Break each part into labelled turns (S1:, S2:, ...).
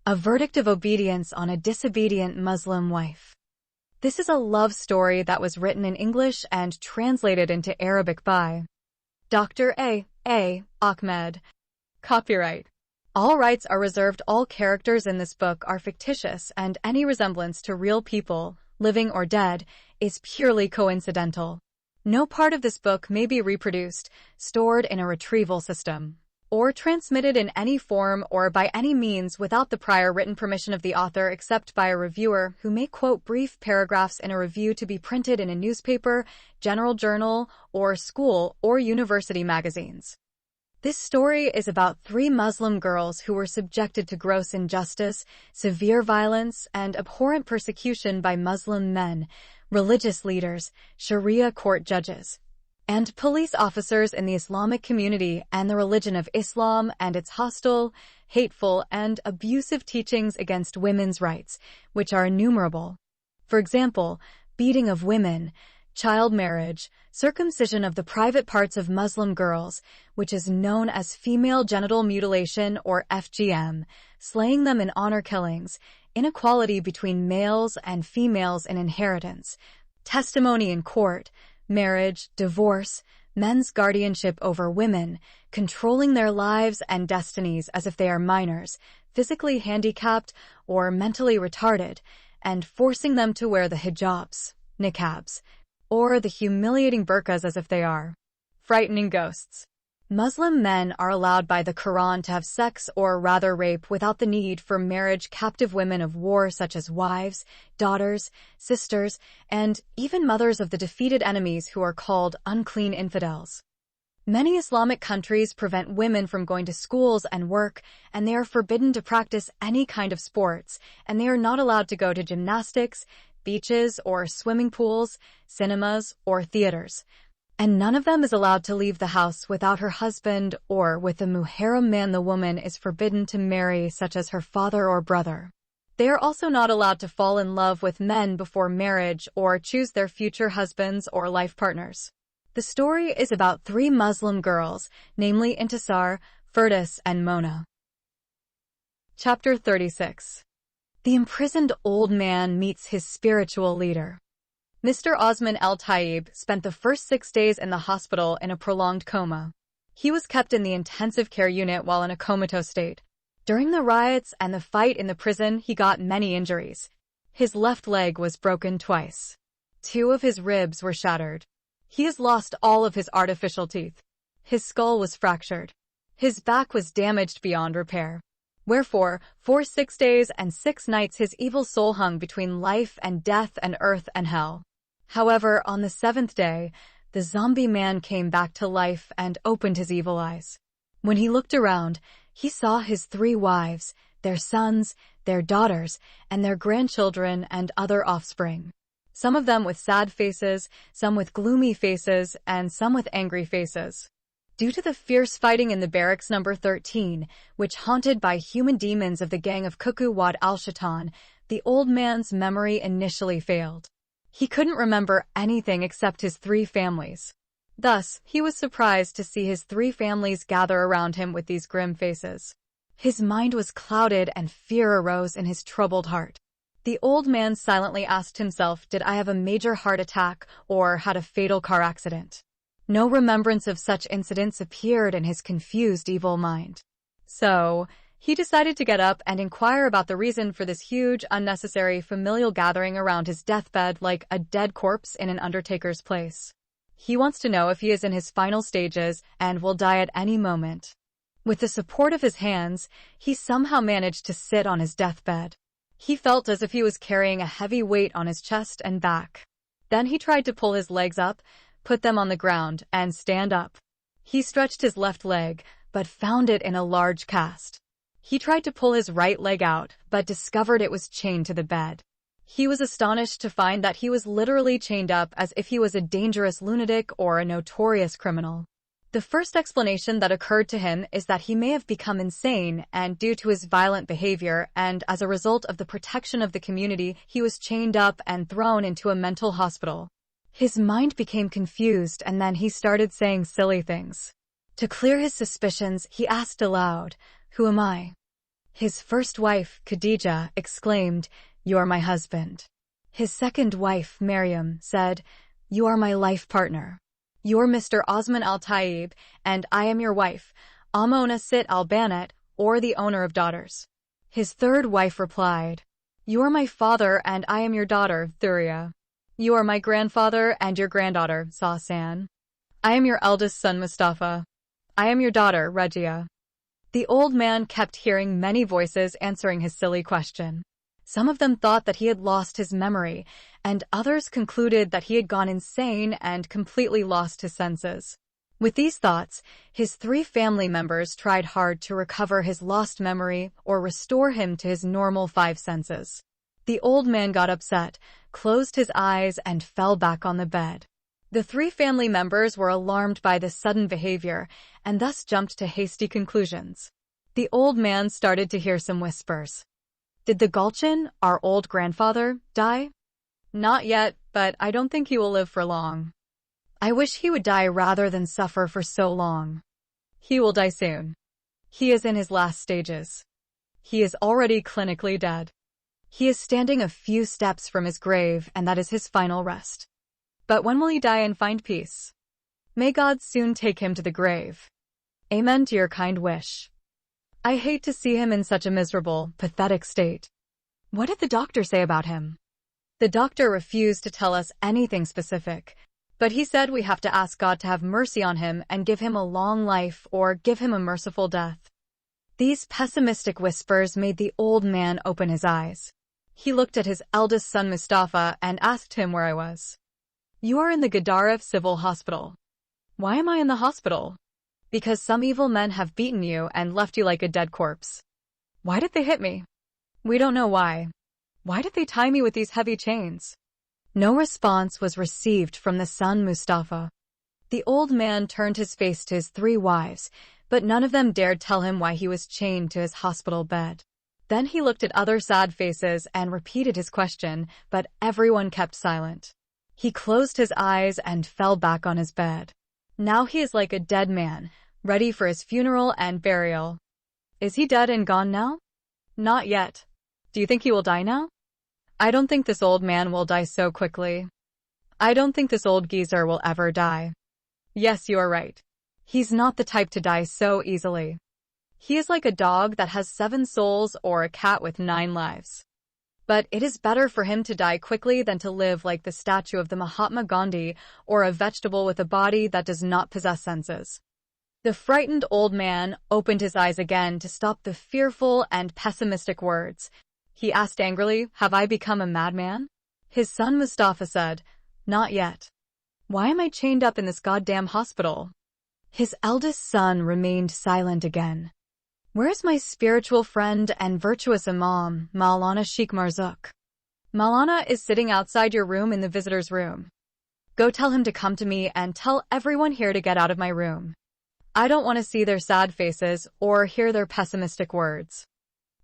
S1: A verdict of obedience on a disobedient Muslim wife. This is a love story that was written in English and translated into Arabic by Dr. A. Ahmed. Copyright. All rights are reserved. All characters in this book are fictitious, and any resemblance to real people, living or dead, is purely coincidental. No part of this book may be reproduced, stored in a retrieval system, or transmitted in any form or by any means without the prior written permission of the author, except by a reviewer who may quote brief paragraphs in a review to be printed in a newspaper, general journal, or school or university magazines. This story is about 3 Muslim girls who were subjected to gross injustice, severe violence, and abhorrent persecution by Muslim men, religious leaders, Sharia court judges, and police officers in the Islamic community and the religion of Islam and its hostile, hateful, and abusive teachings against women's rights, which are innumerable. For example, beating of women, child marriage, circumcision of the private parts of Muslim girls, which is known as female genital mutilation or FGM, slaying them in honor killings, inequality between males and females in inheritance, testimony in court, marriage, divorce, men's guardianship over women, controlling their lives and destinies as if they are minors, physically handicapped or mentally retarded, and forcing them to wear the hijabs, niqabs, or the humiliating burqas as if they are frightening ghosts. Muslim men are allowed by the Quran to have sex or rather rape without the need for marriage captive women of war such as wives, daughters, sisters, and even mothers of the defeated enemies who are called unclean infidels. Many Islamic countries prevent women from going to schools and work, and they are forbidden to practice any kind of sports, and they are not allowed to go to gymnastics, beaches or swimming pools, cinemas or theaters. And none of them is allowed to leave the house without her husband or with a muharram man. The woman is forbidden to marry, such as her father or brother. They are also not allowed to fall in love with men before marriage or choose their future husbands or life partners. The story is about 3 Muslim girls, namely Intisar, Firdaus, and Mona. Chapter 36. The imprisoned old man meets his spiritual leader. Mr. Osman El-Tayyib spent the first 6 days in the hospital in a prolonged coma. He was kept in the intensive care unit while in a comatose state. During the riots and the fight in the prison, he got many injuries. His left leg was broken twice. 2 of his ribs were shattered. He has lost all of his artificial teeth. His skull was fractured. His back was damaged beyond repair. Wherefore, for 6 days and 6 nights his evil soul hung between life and death and earth and hell. However, on the 7th day, the zombie man came back to life and opened his evil eyes. When he looked around, he saw his 3 wives, their sons, their daughters, and their grandchildren and other offspring. Some of them with sad faces, some with gloomy faces, and some with angry faces. Due to the fierce fighting in the barracks number 13, which haunted by human demons of the gang of Kuku Wad al-Shaitan, the old man's memory initially failed. He couldn't remember anything except his 3 families. Thus, he was surprised to see his 3 families gather around him with these grim faces. His mind was clouded and fear arose in his troubled heart. The old man silently asked himself, did I have a major heart attack or had a fatal car accident? No remembrance of such incidents appeared in his confused evil mind. So, he decided to get up and inquire about the reason for this huge, unnecessary familial gathering around his deathbed like a dead corpse in an undertaker's place. He wants to know if he is in his final stages and will die at any moment. With the support of his hands, he somehow managed to sit on his deathbed. He felt as if he was carrying a heavy weight on his chest and back. Then he tried to pull his legs up, put them on the ground, and stand up. He stretched his left leg, but found it in a large cast. He tried to pull his right leg out, but discovered it was chained to the bed. He was astonished to find that he was literally chained up as if he was a dangerous lunatic or a notorious criminal. The first explanation that occurred to him is that he may have become insane, and due to his violent behavior and as a result of the protection of the community, he was chained up and thrown into a mental hospital. His mind became confused, and then he started saying silly things. To clear his suspicions, he asked aloud, "Who am I?" His first wife, Khadija, exclaimed, "You're my husband." His second wife, Maryam, said, "You are my life partner. You're Mr. Osman Al-Tayyib, and I am your wife, Amona Sit Al-Banat, or the owner of daughters." His third wife replied, "You are my father, and I am your daughter, Thuria. You are my grandfather and your granddaughter, Sasan. I am your eldest son, Mustafa. I am your daughter, Regia." The old man kept hearing many voices answering his silly question. Some of them thought that he had lost his memory, and others concluded that he had gone insane and completely lost his senses. With these thoughts, his 3 family members tried hard to recover his lost memory or restore him to his normal 5 senses. The old man got upset, closed his eyes, and fell back on the bed. The 3 family members were alarmed by this sudden behavior and thus jumped to hasty conclusions. The old man started to hear some whispers. "Did the Gulchin, our old grandfather, die?" "Not yet, but I don't think he will live for long. I wish he would die rather than suffer for so long. He will die soon. He is in his last stages. He is already clinically dead. He is standing a few steps from his grave, and that is his final rest. But when will he die and find peace? May God soon take him to the grave. Amen to your kind wish. I hate to see him in such a miserable, pathetic state." "What did the doctor say about him?" "The doctor refused to tell us anything specific, but he said we have to ask God to have mercy on him and give him a long life or give him a merciful death." These pessimistic whispers made the old man open his eyes. He looked at his eldest son Mustafa and asked him where I was. "You are in the Gadaref Civil Hospital." "Why am I in the hospital?" "Because some evil men have beaten you and left you like a dead corpse." "Why did they hit me?" "We don't know why." "Why did they tie me with these heavy chains?" No response was received from the son Mustafa. The old man turned his face to his 3 wives, but none of them dared tell him why he was chained to his hospital bed. Then he looked at other sad faces and repeated his question, but everyone kept silent. He closed his eyes and fell back on his bed. Now he is like a dead man, ready for his funeral and burial. Is he dead and gone now? Not yet. Do you think he will die now? I don't think this old man will die so quickly. I don't think this old geezer will ever die. Yes, you are right. He's not the type to die so easily. He is like a dog that has 7 souls or a cat with 9 lives. But it is better for him to die quickly than to live like the statue of the Mahatma Gandhi or a vegetable with a body that does not possess senses. The frightened old man opened his eyes again to stop the fearful and pessimistic words. He asked angrily, "Have I become a madman?" His son Mustafa said, "Not yet." "Why am I chained up in this goddamn hospital?" His eldest son remained silent again. "Where is my spiritual friend and virtuous imam, Maulana Sheikh Marzouk?" "Maulana is sitting outside your room in the visitor's room. Go tell him to come to me and tell everyone here to get out of my room. I don't want to see their sad faces or hear their pessimistic words."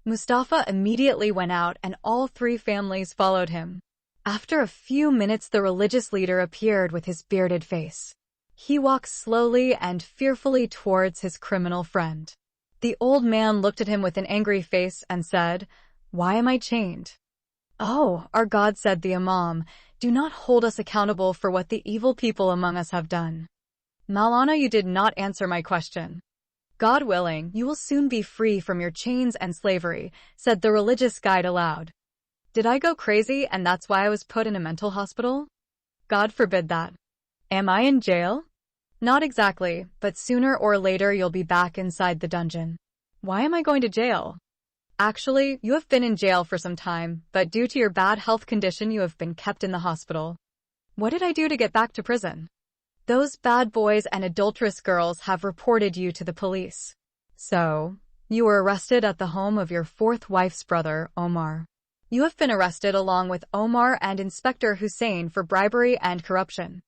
S1: Mustafa immediately went out and all 3 families followed him. After a few minutes, the religious leader appeared with his bearded face. He walked slowly and fearfully towards his criminal friend. The old man looked at him with an angry face and said, "Why am I chained?" "Oh, our God," said the Imam, "do not hold us accountable for what the evil people among us have done." "Maulana, you did not answer my question." "God willing, you will soon be free from your chains and slavery," said the religious guide aloud. "Did I go crazy and that's why I was put in a mental hospital?" "God forbid that." "Am I in jail?" "Not exactly, but sooner or later you'll be back inside the dungeon." "Why am I going to jail?" "Actually, you have been in jail for some time, but due to your bad health condition you have been kept in the hospital." "What did I do to get back to prison?" "Those bad boys and adulterous girls have reported you to the police." "So, you were arrested at the home of your 4th wife's brother, Omar." "You have been arrested along with Omar and Inspector Hussein for bribery and corruption."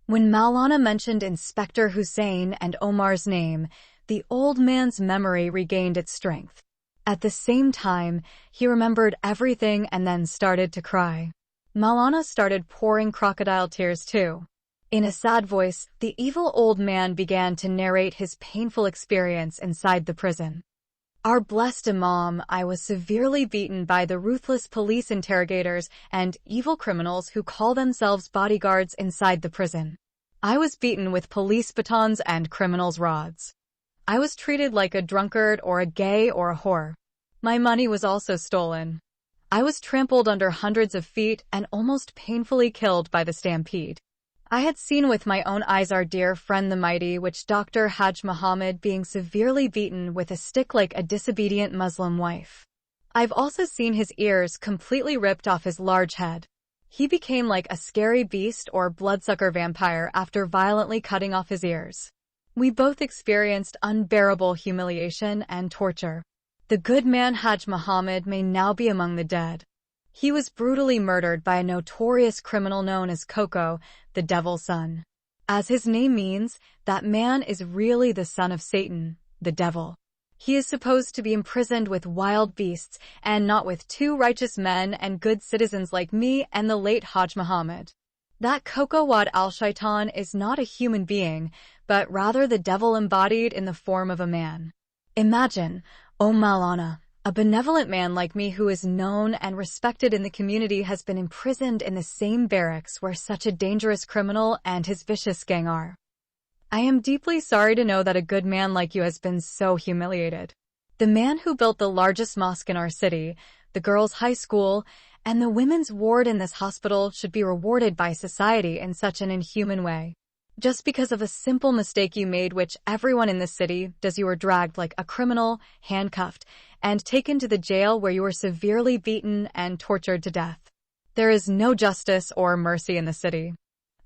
S1: When Maulana mentioned Inspector Hussein and Omar's name, the old man's memory regained its strength. At the same time, he remembered everything and then started to cry. Maulana started pouring crocodile tears too. In a sad voice, the evil old man began to narrate his painful experience inside the prison. Our blessed Imam, I was severely beaten by the ruthless police interrogators and evil criminals who call themselves bodyguards inside the prison. I was beaten with police batons and criminals' rods. I was treated like a drunkard or a gay or a whore. My money was also stolen. I was trampled under hundreds of feet and almost painfully killed by the stampede. I had seen with my own eyes our dear friend the mighty witch Dr. Hajj Muhammad being severely beaten with a stick like a disobedient Muslim wife. I've also seen his ears completely ripped off his large head. He became like a scary beast or bloodsucker vampire after violently cutting off his ears. We both experienced unbearable humiliation and torture. The good man Hajj Muhammad may now be among the dead. He was brutally murdered by a notorious criminal known as Coco, the devil's son. As his name means, that man is really the son of Satan, the devil. He is supposed to be imprisoned with wild beasts and not with two righteous men and good citizens like me and the late Hajj Muhammad. That Coco Wad al-Shaitan is not a human being, but rather the devil embodied in the form of a man. Imagine, O Maulana, a benevolent man like me who is known and respected in the community has been imprisoned in the same barracks where such a dangerous criminal and his vicious gang are. I am deeply sorry to know that a good man like you has been so humiliated. The man who built the largest mosque in our city, the girls' high school, and the women's ward in this hospital should be rewarded by society in such an inhuman way. Just because of a simple mistake you made which everyone in this city does, you were dragged like a criminal, handcuffed, and taken to the jail where you were severely beaten and tortured to death. There is no justice or mercy in the city.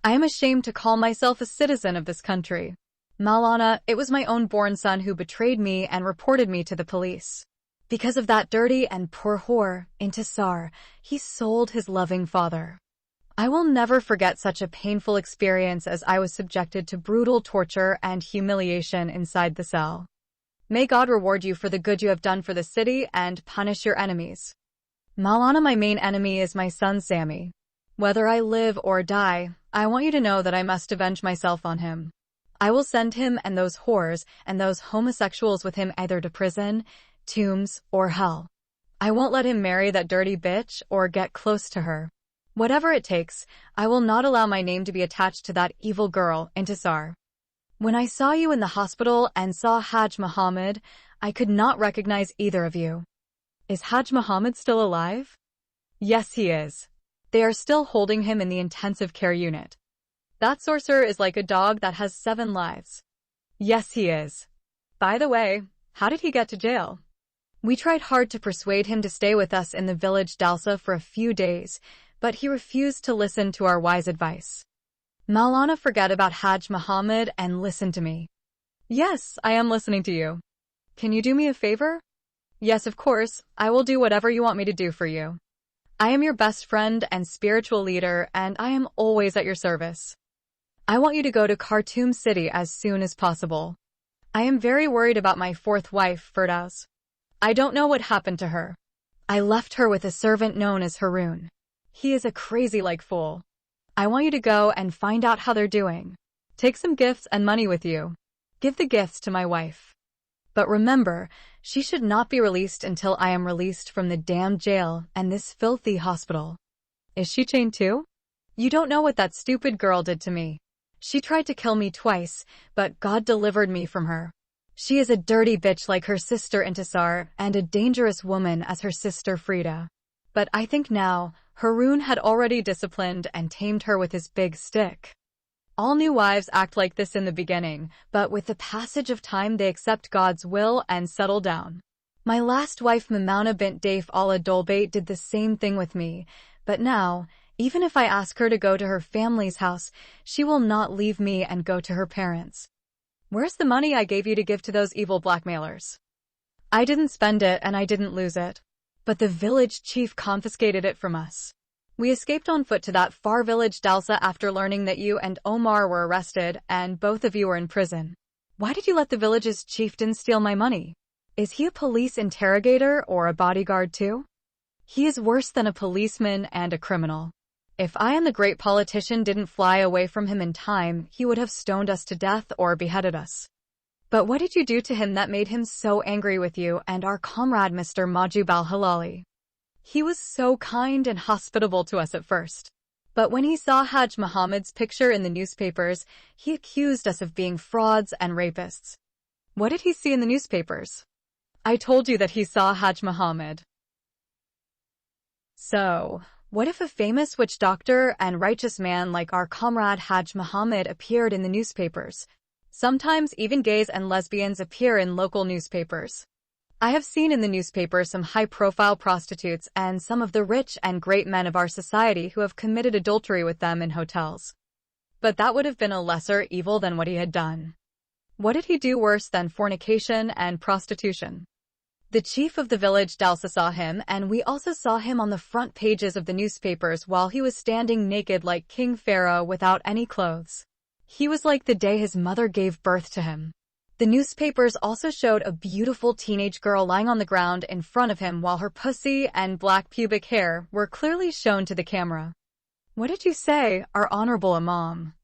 S1: I am ashamed to call myself a citizen of this country. Maulana, it was my own born son who betrayed me and reported me to the police. Because of that dirty and poor whore, Intisar, he sold his loving father. I will never forget such a painful experience as I was subjected to brutal torture and humiliation inside the cell. May God reward you for the good you have done for the city and punish your enemies. Maulana, my main enemy is my son Sammy. Whether I live or die, I want you to know that I must avenge myself on him. I will send him and those whores and those homosexuals with him either to prison, tombs, or hell. I won't let him marry that dirty bitch or get close to her. Whatever it takes, I will not allow my name to be attached to that evil girl, Intisar. When I saw you in the hospital and saw Hajj Muhammad, I could not recognize either of you. Is Hajj Muhammad still alive? Yes, he is. They are still holding him in the intensive care unit. That sorcerer is like a dog that has 7 lives. Yes, he is. By the way, how did he get to jail? We tried hard to persuade him to stay with us in the village Dalsa for a few days, but he refused to listen to our wise advice. Maulana, forget about Hajj Muhammad and listen to me. Yes, I am listening to you. Can you do me a favor? Yes, of course, I will do whatever you want me to do for you. I am your best friend and spiritual leader, and I am always at your service. I want you to go to Khartoum City as soon as possible. I am very worried about my 4th wife, Firdaus. I don't know what happened to her. I left her with a servant known as Haroon. He is a crazy-like fool. I want you to go and find out how they're doing. Take some gifts and money with you. Give the gifts to my wife. But remember, she should not be released until I am released from the damned jail and this filthy hospital. Is she chained too? You don't know what that stupid girl did to me. She tried to kill me twice, but God delivered me from her. She is a dirty bitch like her sister Intisar and a dangerous woman as her sister Frida. But I think now, Haroon had already disciplined and tamed her with his big stick. All new wives act like this in the beginning, but with the passage of time they accept God's will and settle down. My last wife Mamouna bint Daif al-Adolbait did the same thing with me, but now, even if I ask her to go to her family's house, she will not leave me and go to her parents. Where's the money I gave you to give to those evil blackmailers? I didn't spend it and I didn't lose it. But the village chief confiscated it from us. We escaped on foot to that far village Dalsa after learning that you and Omar were arrested and both of you were in prison. Why did you let the village's chieftain steal my money? Is he a police interrogator or a bodyguard too? He is worse than a policeman and a criminal. If I and the great politician didn't fly away from him in time, he would have stoned us to death or beheaded us. But what did you do to him that made him so angry with you and our comrade Mr. Majub al-Halali? He was so kind and hospitable to us at first. But when he saw Hajj Muhammad's picture in the newspapers, he accused us of being frauds and rapists. What did he see in the newspapers? I told you that he saw Hajj Muhammad. So, what if a famous witch doctor and righteous man like our comrade Hajj Muhammad appeared in the newspapers? Sometimes even gays and lesbians appear in local newspapers. I have seen in the newspaper some high-profile prostitutes and some of the rich and great men of our society who have committed adultery with them in hotels. But that would have been a lesser evil than what he had done. What did he do worse than fornication and prostitution? The chief of the village Dalsa saw him, and we also saw him on the front pages of the newspapers while he was standing naked like King Pharaoh without any clothes. He was like the day his mother gave birth to him. The newspapers also showed a beautiful teenage girl lying on the ground in front of him while her pussy and black pubic hair were clearly shown to the camera. What did you say, our honorable Imam?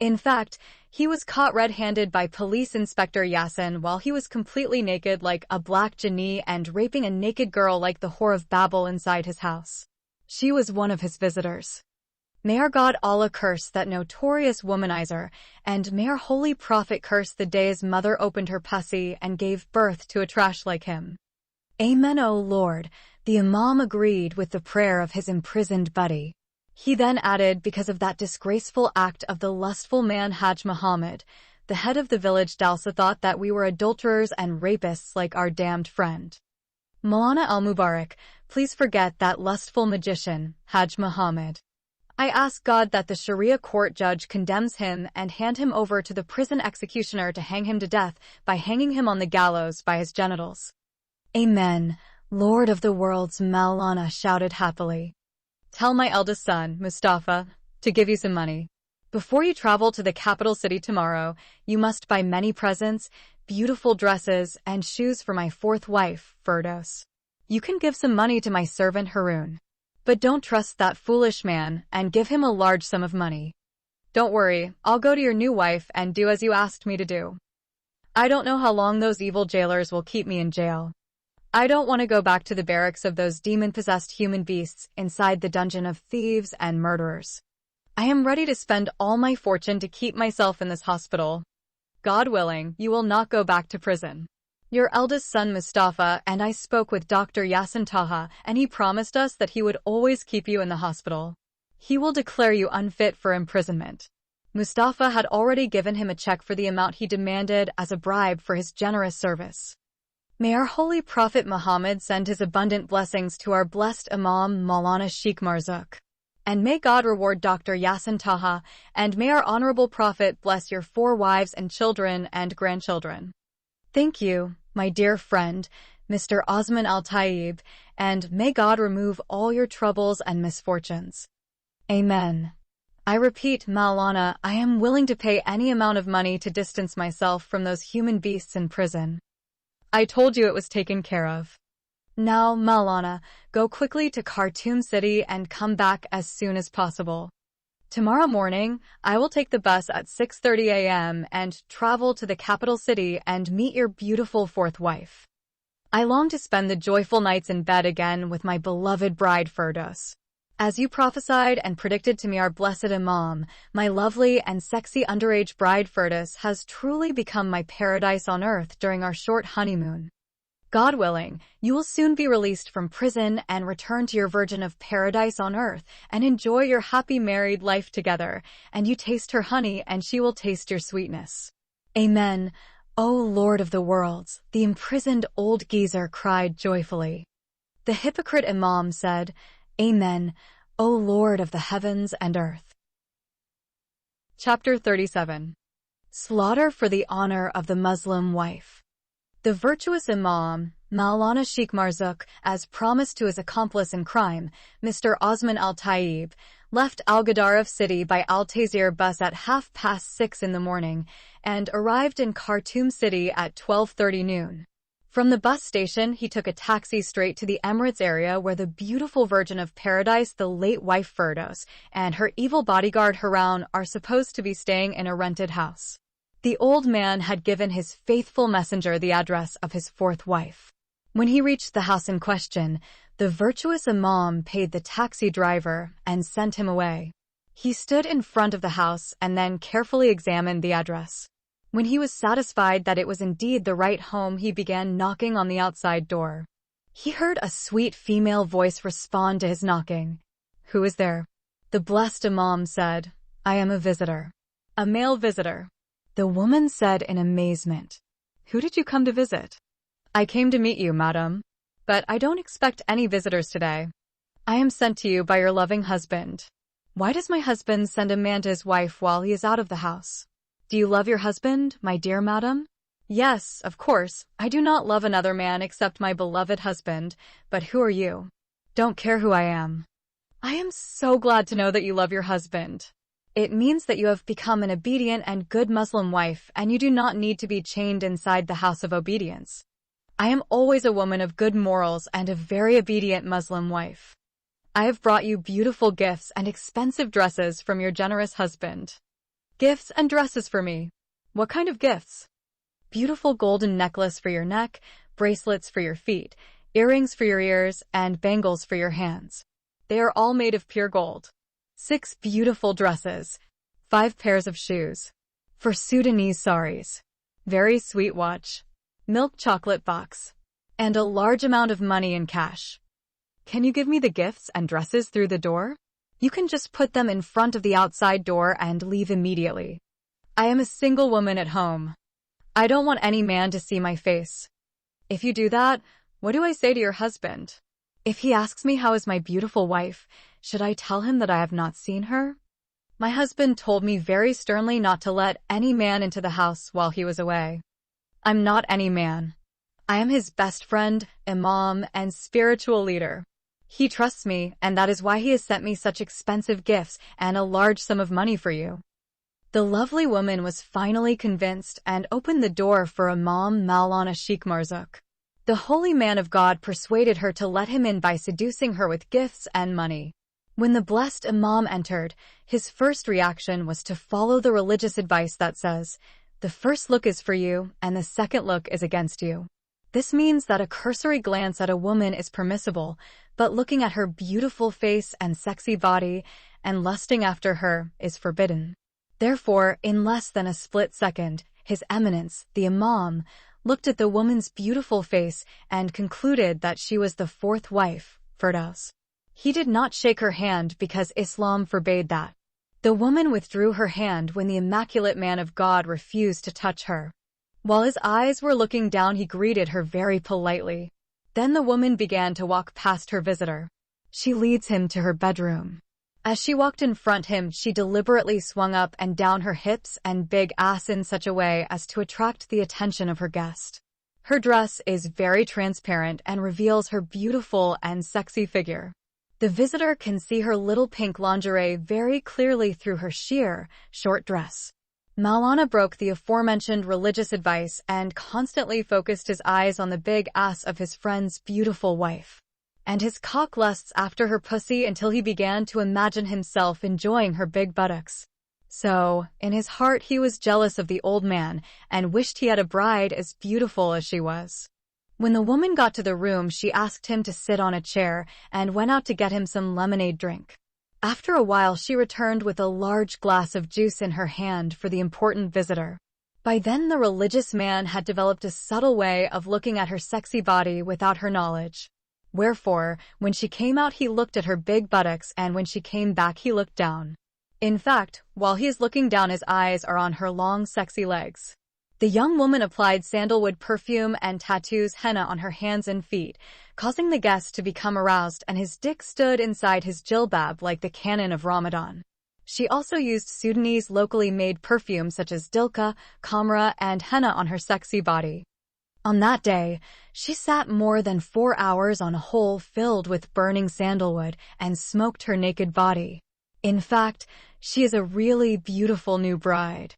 S1: In fact, he was caught red-handed by Police Inspector Yassin while he was completely naked like a black genie and raping a naked girl like the Whore of Babel inside his house. She was one of his visitors. May our God Allah curse that notorious womanizer, and may our holy prophet curse the day his mother opened her pussy and gave birth to a trash like him. Amen, O Lord. The Imam agreed with the prayer of his imprisoned buddy. He then added, because of that disgraceful act of the lustful man Hajj Muhammad, the head of the village Dalsa thought that we were adulterers and rapists like our damned friend. Maulana al-Mubarak, please forget that lustful magician, Hajj Muhammad. I ask God that the Sharia court judge condemns him and hand him over to the prison executioner to hang him to death by hanging him on the gallows by his genitals. Amen, Lord of the worlds, Maulana shouted happily. Tell my eldest son, Mustafa, to give you some money. Before you travel to the capital city tomorrow, you must buy many presents, beautiful dresses, and shoes for my fourth wife, Firdos. You can give some money to my servant Harun. But don't trust that foolish man and give him a large sum of money. Don't worry, I'll go to your new wife and do as you asked me to do. I don't know how long those evil jailers will keep me in jail. I don't want to go back to the barracks of those demon-possessed human beasts inside the dungeon of thieves and murderers. I am ready to spend all my fortune to keep myself in this hospital. God willing, you will not go back to prison. Your eldest son Mustafa and I spoke with Dr. Yassin Taha, and he promised us that he would always keep you in the hospital. He will declare you unfit for imprisonment. Mustafa had already given him a check for the amount he demanded as a bribe for his generous service. May our holy Prophet Muhammad send his abundant blessings to our blessed Imam Maulana Sheikh Marzouk. And may God reward Dr. Yassin Taha, and may our honorable Prophet bless your 4 wives and children and grandchildren. Thank you, my dear friend, Mr. Osman Al-Tayyib, and may God remove all your troubles and misfortunes. Amen. I repeat, Maulana, I am willing to pay any amount of money to distance myself from those human beasts in prison. I told you it was taken care of. Now, Maulana, go quickly to Khartoum City and come back as soon as possible. Tomorrow morning, I will take the bus at 6:30 a.m. and travel to the capital city and meet your beautiful fourth wife. I long to spend the joyful nights in bed again with my beloved bride Firdos. As you prophesied and predicted to me, our blessed Imam, my lovely and sexy underage bride Firdos has truly become my paradise on earth during our short honeymoon. God willing, you will soon be released from prison and return to your virgin of paradise on earth and enjoy your happy married life together, and you taste her honey and she will taste your sweetness. Amen. O Lord of the worlds, the imprisoned old geezer cried joyfully. The hypocrite Imam said, Amen, O Lord of the heavens and earth. Chapter 37. Slaughter for the honor of the Muslim wife. The virtuous Imam, Maulana Sheikh Marzouk, as promised to his accomplice in crime, Mr. Osman Al-Tayyib, left Al-Gadarif city by Al-Tazir bus at 6:30 in the morning and arrived in Khartoum city at 12:30 noon. From the bus station, he took a taxi straight to the Emirates area where the beautiful Virgin of Paradise, the late wife Firdos, and her evil bodyguard Harun are supposed to be staying in a rented house. The old man had given his faithful messenger the address of his fourth wife. When he reached the house in question, the virtuous imam paid the taxi driver and sent him away. He stood in front of the house and then carefully examined the address. When he was satisfied that it was indeed the right home, he began knocking on the outside door. He heard a sweet female voice respond to his knocking. "Who is there?" The blessed imam said, "I am a visitor." "A male visitor?" The woman said in amazement. "Who did you come to visit?" "I came to meet you, madam. But I don't expect any visitors today. I am sent to you by your loving husband." "Why does my husband send a man to his wife while he is out of the house?" "Do you love your husband, my dear madam?" "Yes, of course. I do not love another man except my beloved husband. But who are you?" "Don't care who I am." "I am so glad to know that you love your husband. It means that you have become an obedient and good Muslim wife, and you do not need to be chained inside the house of obedience. I am always a woman of good morals and a very obedient Muslim wife. I have brought you beautiful gifts and expensive dresses from your generous husband." "Gifts and dresses for me? What kind of gifts?" "Beautiful golden necklace for your neck, bracelets for your feet, earrings for your ears, and bangles for your hands. They are all made of pure gold. 6 beautiful dresses, 5 pairs of shoes, 4 Sudanese saris, very sweet watch, milk chocolate box, and a large amount of money in cash." "Can you give me the gifts and dresses through the door?" "You can just put them in front of the outside door and leave immediately. I am a single woman at home. I don't want any man to see my face." "If you do that, what do I say to your husband? If he asks me how is my beautiful wife, should I tell him that I have not seen her? My husband told me very sternly not to let any man into the house while he was away. I'm not any man. I am his best friend, imam, and spiritual leader. He trusts me, and that is why he has sent me such expensive gifts and a large sum of money for you." The lovely woman was finally convinced and opened the door for Imam Maulana Sheikh Marzouk. The holy man of God persuaded her to let him in by seducing her with gifts and money. When the blessed imam entered, his first reaction was to follow the religious advice that says, "The first look is for you, and the second look is against you." This means that a cursory glance at a woman is permissible, but looking at her beautiful face and sexy body and lusting after her is forbidden. Therefore, in less than a split second, His Eminence, the imam, looked at the woman's beautiful face and concluded that she was the fourth wife, Firdaus. He did not shake her hand because Islam forbade that. The woman withdrew her hand when the immaculate man of God refused to touch her. While his eyes were looking down, he greeted her very politely. Then the woman began to walk past her visitor. She leads him to her bedroom. As she walked in front of him, she deliberately swung up and down her hips and big ass in such a way as to attract the attention of her guest. Her dress is very transparent and reveals her beautiful and sexy figure. The visitor can see her little pink lingerie very clearly through her sheer, short dress. Maulana broke the aforementioned religious advice and constantly focused his eyes on the big ass of his friend's beautiful wife. And his cock lusts after her pussy until he began to imagine himself enjoying her big buttocks. So, in his heart he was jealous of the old man and wished he had a bride as beautiful as she was. When the woman got to the room, she asked him to sit on a chair and went out to get him some lemonade drink. After a while, she returned with a large glass of juice in her hand for the important visitor. By then, the religious man had developed a subtle way of looking at her sexy body without her knowledge. Wherefore, when she came out, he looked at her big buttocks, and when she came back, he looked down. In fact, while he is looking down, his eyes are on her long, sexy legs. The young woman applied sandalwood perfume and tattoos henna on her hands and feet, causing the guest to become aroused, and his dick stood inside his jilbab like the canon of Ramadan. She also used Sudanese locally made perfumes such as dilka, kamra, and henna on her sexy body. On that day, she sat more than 4 hours on a hole filled with burning sandalwood and smoked her naked body. In fact, she is a really beautiful new bride.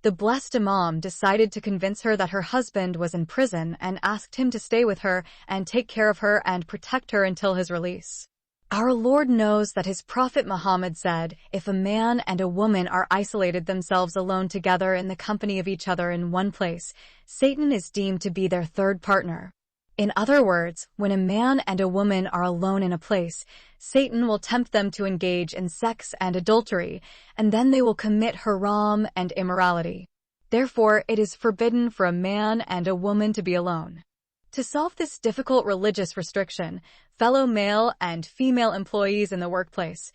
S1: The blessed imam decided to convince her that her husband was in prison and asked him to stay with her and take care of her and protect her until his release. Our Lord knows that his prophet Muhammad said, if a man and a woman are isolated themselves alone together in the company of each other in one place, Satan is deemed to be their third partner. In other words, when a man and a woman are alone in a place, Satan will tempt them to engage in sex and adultery, and then they will commit haram and immorality. Therefore, it is forbidden for a man and a woman to be alone. To solve this difficult religious restriction, fellow male and female employees in the workplace,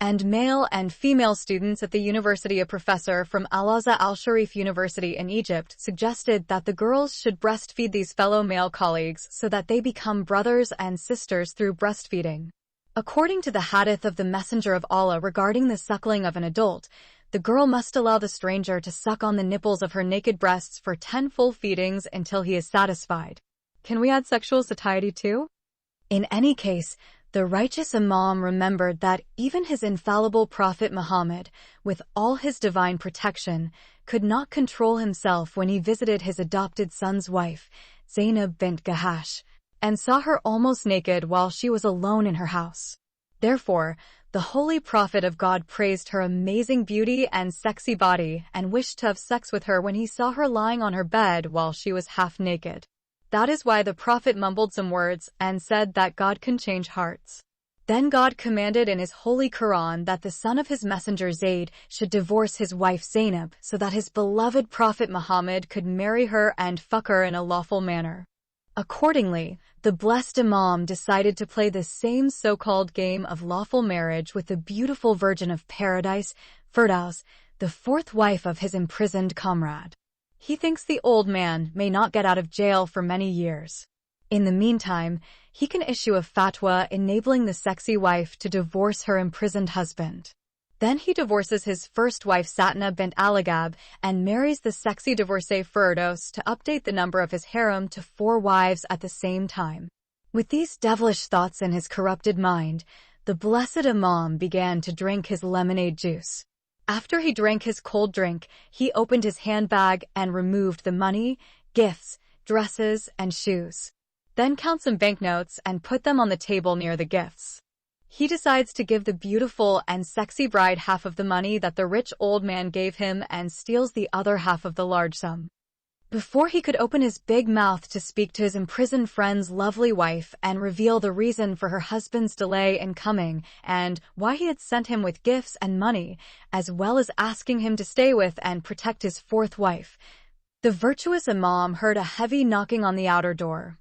S1: and male and female students at the university, a professor from Al-Azhar Al-Sharif University in Egypt suggested that the girls should breastfeed these fellow male colleagues so that they become brothers and sisters through breastfeeding. According to the hadith of the Messenger of Allah regarding the suckling of an adult, the girl must allow the stranger to suck on the nipples of her naked breasts for 10 full feedings until he is satisfied. Can we add sexual satiety too? In any case, the righteous Imam remembered that even his infallible prophet Muhammad, with all his divine protection, could not control himself when he visited his adopted son's wife, Zainab bint Jahash, and saw her almost naked while she was alone in her house. Therefore, the holy prophet of God praised her amazing beauty and sexy body and wished to have sex with her when he saw her lying on her bed while she was half naked. That is why the prophet mumbled some words and said that God can change hearts. Then God commanded in his holy Quran that the son of his messenger Zayd should divorce his wife Zainab so that his beloved prophet Muhammad could marry her and fuck her in a lawful manner. Accordingly, the blessed Imam decided to play the same so-called game of lawful marriage with the beautiful virgin of paradise, Firdaus, the fourth wife of his imprisoned comrade. He thinks the old man may not get out of jail for many years. In the meantime, he can issue a fatwa enabling the sexy wife to divorce her imprisoned husband. Then he divorces his first wife Satna bint Alagab and marries the sexy divorcee Firdaus to update the number of his harem to 4 wives at the same time. With these devilish thoughts in his corrupted mind, the blessed Imam began to drink his lemonade juice. After he drank his cold drink, he opened his handbag and removed the money, gifts, dresses, and shoes. Then counts some banknotes and put them on the table near the gifts. He decides to give the beautiful and sexy bride half of the money that the rich old man gave him and steals the other half of the large sum. Before he could open his big mouth to speak to his imprisoned friend's lovely wife and reveal the reason for her husband's delay in coming and why he had sent him with gifts and money, as well as asking him to stay with and protect his fourth wife, the virtuous Imam heard a heavy knocking on the outer door.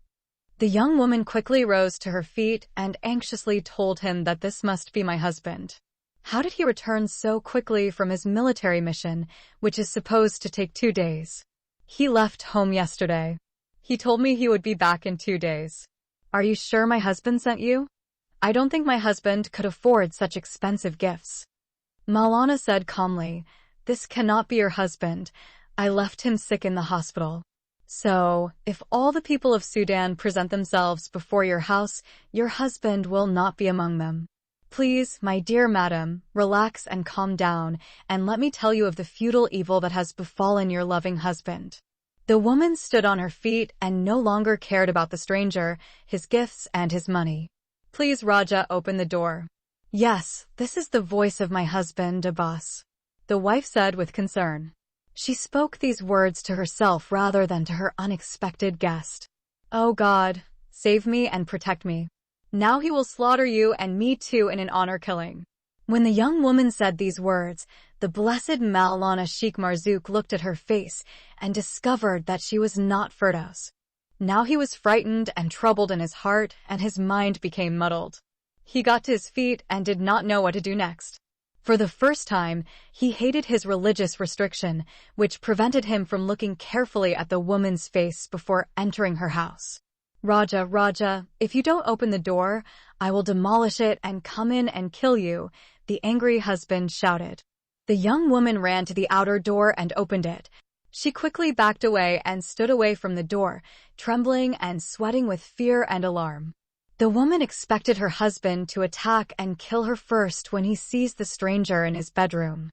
S1: The young woman quickly rose to her feet and anxiously told him that this must be my husband. How did he return so quickly from his military mission, which is supposed to take 2 days? He left home yesterday. He told me he would be back in 2 days. Are you sure my husband sent you? I don't think my husband could afford such expensive gifts. Maulana said calmly, this cannot be your husband. I left him sick in the hospital. So, if all the people of Sudan present themselves before your house, your husband will not be among them. Please, my dear madam, relax and calm down, and let me tell you of the futile evil that has befallen your loving husband. The woman stood on her feet and no longer cared about the stranger, his gifts, and his money. Please, Raja, open the door. Yes, this is the voice of my husband, Abbas, the wife said with concern. She spoke these words to herself rather than to her unexpected guest. Oh God, save me and protect me. Now he will slaughter you and me too in an honor killing. When the young woman said these words, the blessed Maulana Sheikh Marzouk looked at her face and discovered that she was not Firdaus. Now he was frightened and troubled in his heart, and his mind became muddled. He got to his feet and did not know what to do next. For the first time, he hated his religious restriction, which prevented him from looking carefully at the woman's face before entering her house. Raja, if you don't open the door, I will demolish it and come in and kill you, the angry husband shouted. The young woman ran to the outer door and opened it. She quickly backed away and stood away from the door, trembling and sweating with fear and alarm. The woman expected her husband to attack and kill her first when he sees the stranger in his bedroom.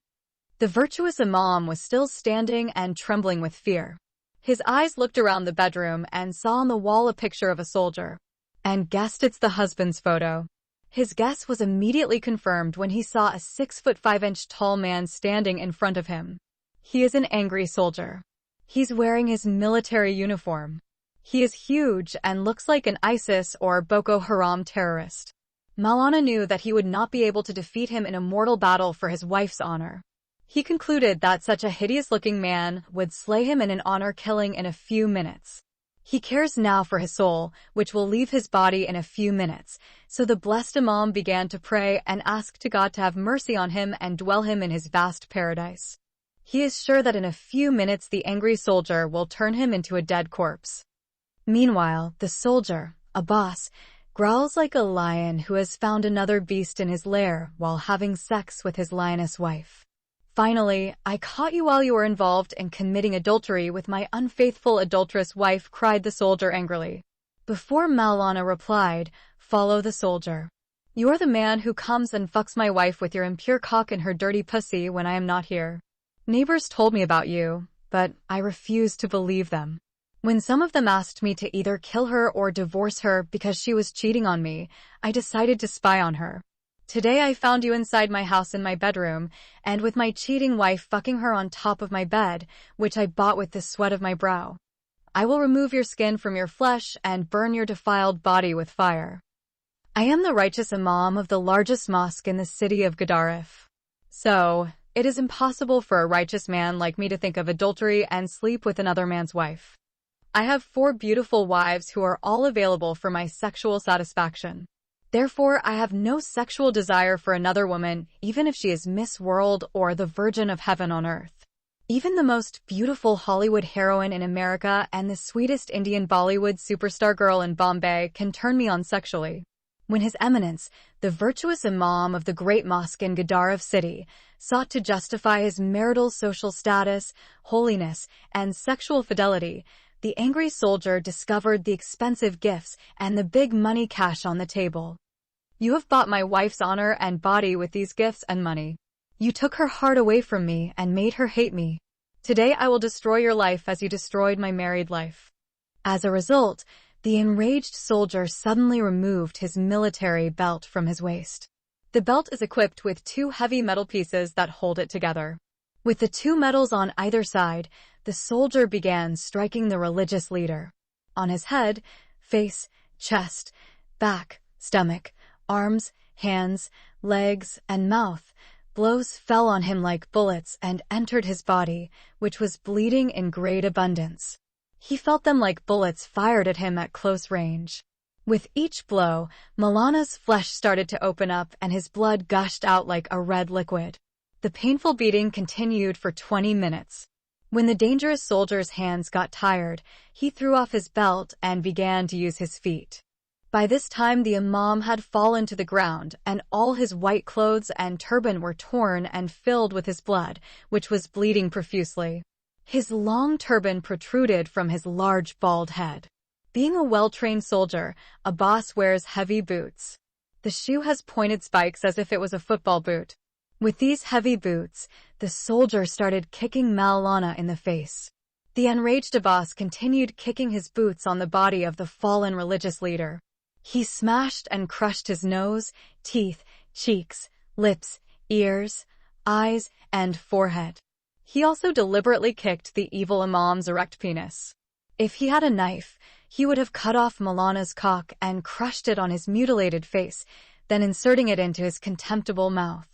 S1: The virtuous Imam was still standing and trembling with fear. His eyes looked around the bedroom and saw on the wall a picture of a soldier, and guessed it's the husband's photo. His guess was immediately confirmed when he saw a 6'5" tall man standing in front of him. He is an angry soldier. He's wearing his military uniform. He is huge and looks like an ISIS or Boko Haram terrorist. Maulana knew that he would not be able to defeat him in a mortal battle for his wife's honor. He concluded that such a hideous-looking man would slay him in an honor killing in a few minutes. He cares now for his soul, which will leave his body in a few minutes, so the blessed Imam began to pray and ask to God to have mercy on him and dwell him in his vast paradise. He is sure that in a few minutes the angry soldier will turn him into a dead corpse. Meanwhile, the soldier, Abbas, growls like a lion who has found another beast in his lair while having sex with his lioness wife. Finally, I caught you while you were involved in committing adultery with my unfaithful adulterous wife, cried the soldier angrily. Before Maulana replied, follow the soldier. You are the man who comes and fucks my wife with your impure cock and her dirty pussy when I am not here. Neighbors told me about you, but I refused to believe them. When some of them asked me to either kill her or divorce her because she was cheating on me, I decided to spy on her. Today I found you inside my house in my bedroom, and with my cheating wife fucking her on top of my bed, which I bought with the sweat of my brow. I will remove your skin from your flesh and burn your defiled body with fire. I am the righteous Imam of the largest mosque in the city of Gadaref. So, it is impossible for a righteous man like me to think of adultery and sleep with another man's wife. I have 4 beautiful wives who are all available for my sexual satisfaction. Therefore, I have no sexual desire for another woman, even if she is Miss World or the Virgin of Heaven on Earth. Even the most beautiful Hollywood heroine in America and the sweetest Indian Bollywood superstar girl in Bombay can turn me on sexually. When His Eminence, the virtuous Imam of the great mosque in Gadaref city, sought to justify his marital social status, holiness, and sexual fidelity, the angry soldier discovered the expensive gifts and the big money cash on the table. You have bought my wife's honor and body with these gifts and money. You took her heart away from me and made her hate me. Today I will destroy your life as you destroyed my married life. As a result, the enraged soldier suddenly removed his military belt from his waist. The belt is equipped with 2 heavy metal pieces that hold it together. With the 2 metals on either side, the soldier began striking the religious leader. On his head, face, chest, back, stomach, arms, hands, legs, and mouth, blows fell on him like bullets and entered his body, which was bleeding in great abundance. He felt them like bullets fired at him at close range. With each blow, Maulana's flesh started to open up and his blood gushed out like a red liquid. The painful beating continued for 20 minutes. When the dangerous soldier's hands got tired, he threw off his belt and began to use his feet. By this time, the Imam had fallen to the ground, and all his white clothes and turban were torn and filled with his blood, which was bleeding profusely. His long turban protruded from his large bald head. Being a well-trained soldier, Abbas wears heavy boots. The shoe has pointed spikes as if it was a football boot. With these heavy boots, the soldier started kicking Maulana in the face. The enraged Abbas continued kicking his boots on the body of the fallen religious leader. He smashed and crushed his nose, teeth, cheeks, lips, ears, eyes, and forehead. He also deliberately kicked the evil Imam's erect penis. If he had a knife, he would have cut off Maulana's cock and crushed it on his mutilated face, then inserting it into his contemptible mouth.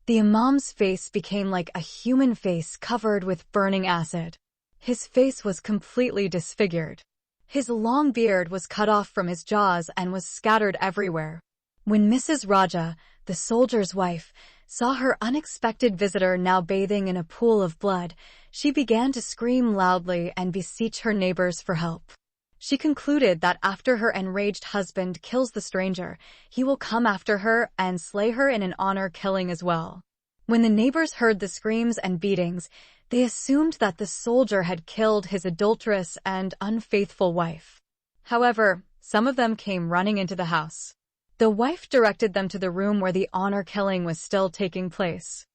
S1: The Imam's face became like a human face covered with burning acid. His face was completely disfigured. His long beard was cut off from his jaws and was scattered everywhere. When Mrs. Raja, the soldier's wife, saw her unexpected visitor now bathing in a pool of blood, she began to scream loudly and beseech her neighbors for help. She concluded that after her enraged husband kills the stranger, he will come after her and slay her in an honor killing as well. When the neighbors heard the screams and beatings, they assumed that the soldier had killed his adulterous and unfaithful wife. However, some of them came running into the house. The wife directed them to the room where the honor killing was still taking place.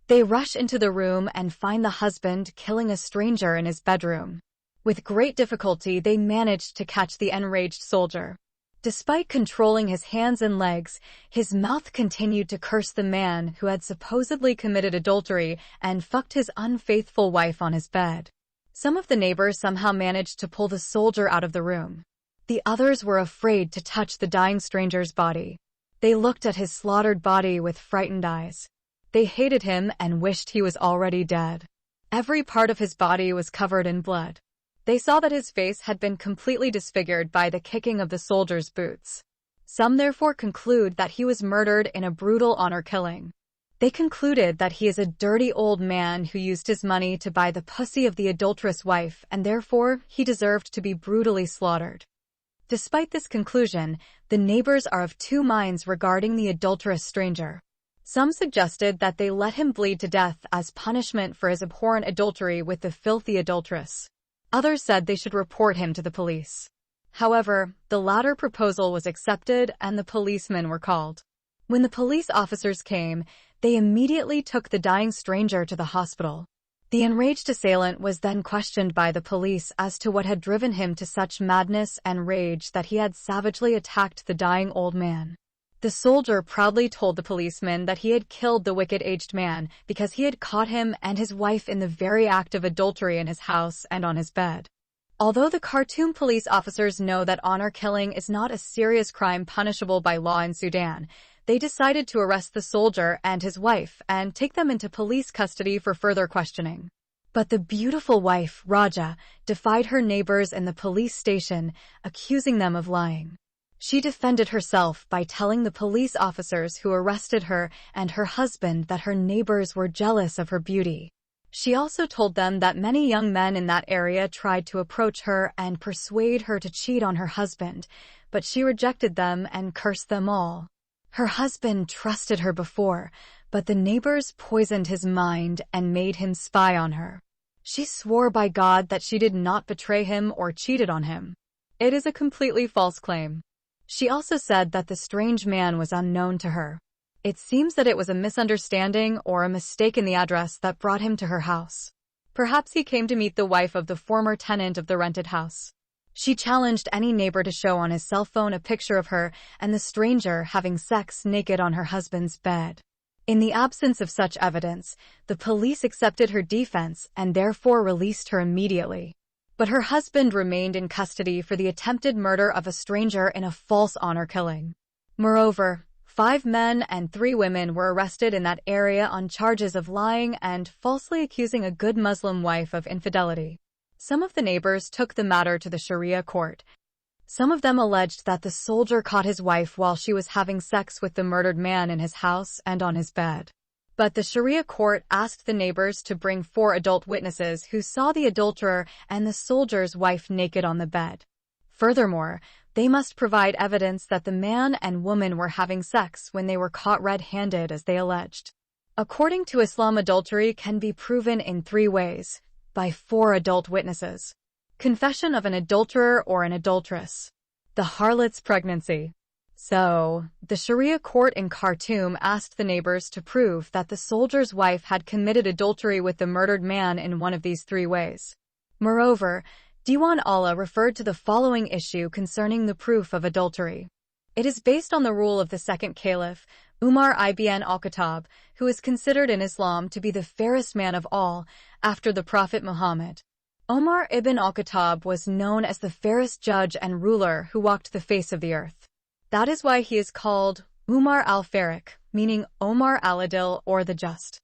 S1: They rush into the room and find the husband killing a stranger in his bedroom. With great difficulty, they managed to catch the enraged soldier. Despite controlling his hands and legs, his mouth continued to curse the man who had supposedly committed adultery and fucked his unfaithful wife on his bed. Some of the neighbors somehow managed to pull the soldier out of the room. The others were afraid to touch the dying stranger's body. They looked at his slaughtered body with frightened eyes. They hated him and wished he was already dead. Every part of his body was covered in blood. They saw that his face had been completely disfigured by the kicking of the soldier's boots. Some therefore conclude that he was murdered in a brutal honor killing. They concluded that he is a dirty old man who used his money to buy the pussy of the adulterous wife, and therefore he deserved to be brutally slaughtered. Despite this conclusion, the neighbors are of two minds regarding the adulterous stranger. Some suggested that they let him bleed to death as punishment for his abhorrent adultery with the filthy adulteress. Others said they should report him to the police. However, the latter proposal was accepted and the policemen were called. When the police officers came, they immediately took the dying stranger to the hospital. The enraged assailant was then questioned by the police as to what had driven him to such madness and rage that he had savagely attacked the dying old man. The soldier proudly told the policeman that he had killed the wicked aged man because he had caught him and his wife in the very act of adultery in his house and on his bed. Although the Khartoum police officers know that honor killing is not a serious crime punishable by law in Sudan, they decided to arrest the soldier and his wife and take them into police custody for further questioning. But the beautiful wife, Raja, defied her neighbors in the police station, accusing them of lying. She defended herself by telling the police officers who arrested her and her husband that her neighbors were jealous of her beauty. She also told them that many young men in that area tried to approach her and persuade her to cheat on her husband, but she rejected them and cursed them all. Her husband trusted her before, but the neighbors poisoned his mind and made him spy on her. She swore by God that she did not betray him or cheated on him. It is a completely false claim. She also said that the strange man was unknown to her. It seems that it was a misunderstanding or a mistake in the address that brought him to her house. Perhaps he came to meet the wife of the former tenant of the rented house. She challenged any neighbor to show on his cell phone a picture of her and the stranger having sex naked on her husband's bed. In the absence of such evidence, the police accepted her defense and therefore released her immediately. But her husband remained in custody for the attempted murder of a stranger in a false honor killing. Moreover, 5 men and 3 women were arrested in that area on charges of lying and falsely accusing a good Muslim wife of infidelity. Some of the neighbors took the matter to the Sharia court. Some of them alleged that the soldier caught his wife while she was having sex with the murdered man in his house and on his bed. But the Sharia court asked the neighbors to bring 4 adult witnesses who saw the adulterer and the soldier's wife naked on the bed. Furthermore, they must provide evidence that the man and woman were having sex when they were caught red-handed as they alleged. According to Islam, adultery can be proven in 3 ways, by 4 adult witnesses. Confession of an adulterer or an adulteress. The harlot's pregnancy. So, the Sharia court in Khartoum asked the neighbors to prove that the soldier's wife had committed adultery with the murdered man in one of these 3 ways. Moreover, Diwan Allah referred to the following issue concerning the proof of adultery. It is based on the rule of the second caliph, Umar ibn al-Khattab, who is considered in Islam to be the fairest man of all, after the Prophet Muhammad. Umar ibn al-Khattab was known as the fairest judge and ruler who walked the face of the earth. That is why he is called Umar al-Farik, meaning Omar al-Adil or the Just.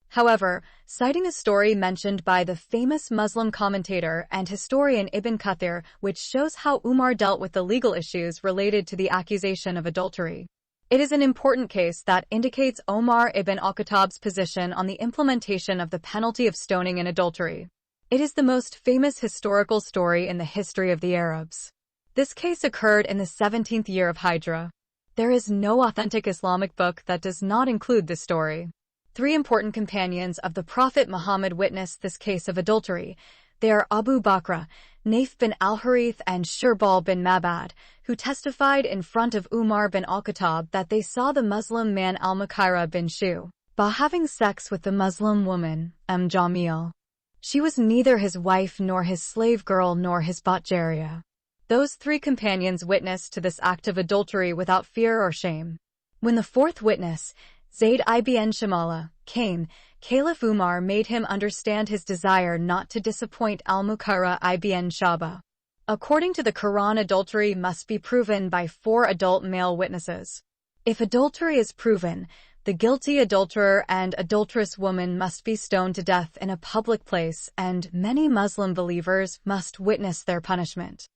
S1: However, citing a story mentioned by the famous Muslim commentator and historian Ibn Kathir, which shows how Umar dealt with the legal issues related to the accusation of adultery. It is an important case that indicates Omar ibn al-Khattab's position on the implementation of the penalty of stoning in adultery. It is the most famous historical story in the history of the Arabs. This case occurred in the 17th year of Hijra. There is no authentic Islamic book that does not include this story. 3 important companions of the Prophet Muhammad witnessed this case of adultery. They are Abu Bakr, Naif bin al-Harith and Shurbal bin Mabad, who testified in front of Umar bin al-Khattab that they saw the Muslim man al-Mukaira bin Shu'bah having sex with the Muslim woman, Jamil. She was neither his wife nor his slave girl nor his Batjaria. Those 3 companions witnessed to this act of adultery without fear or shame. When the 4th witness, Zayd ibn Shamala, came, Caliph Umar made him understand his desire not to disappoint al-Mukaira ibn Shaba. According to the Quran, adultery must be proven by 4 adult male witnesses. If adultery is proven, the guilty adulterer and adulterous woman must be stoned to death in a public place, and many Muslim believers must witness their punishment.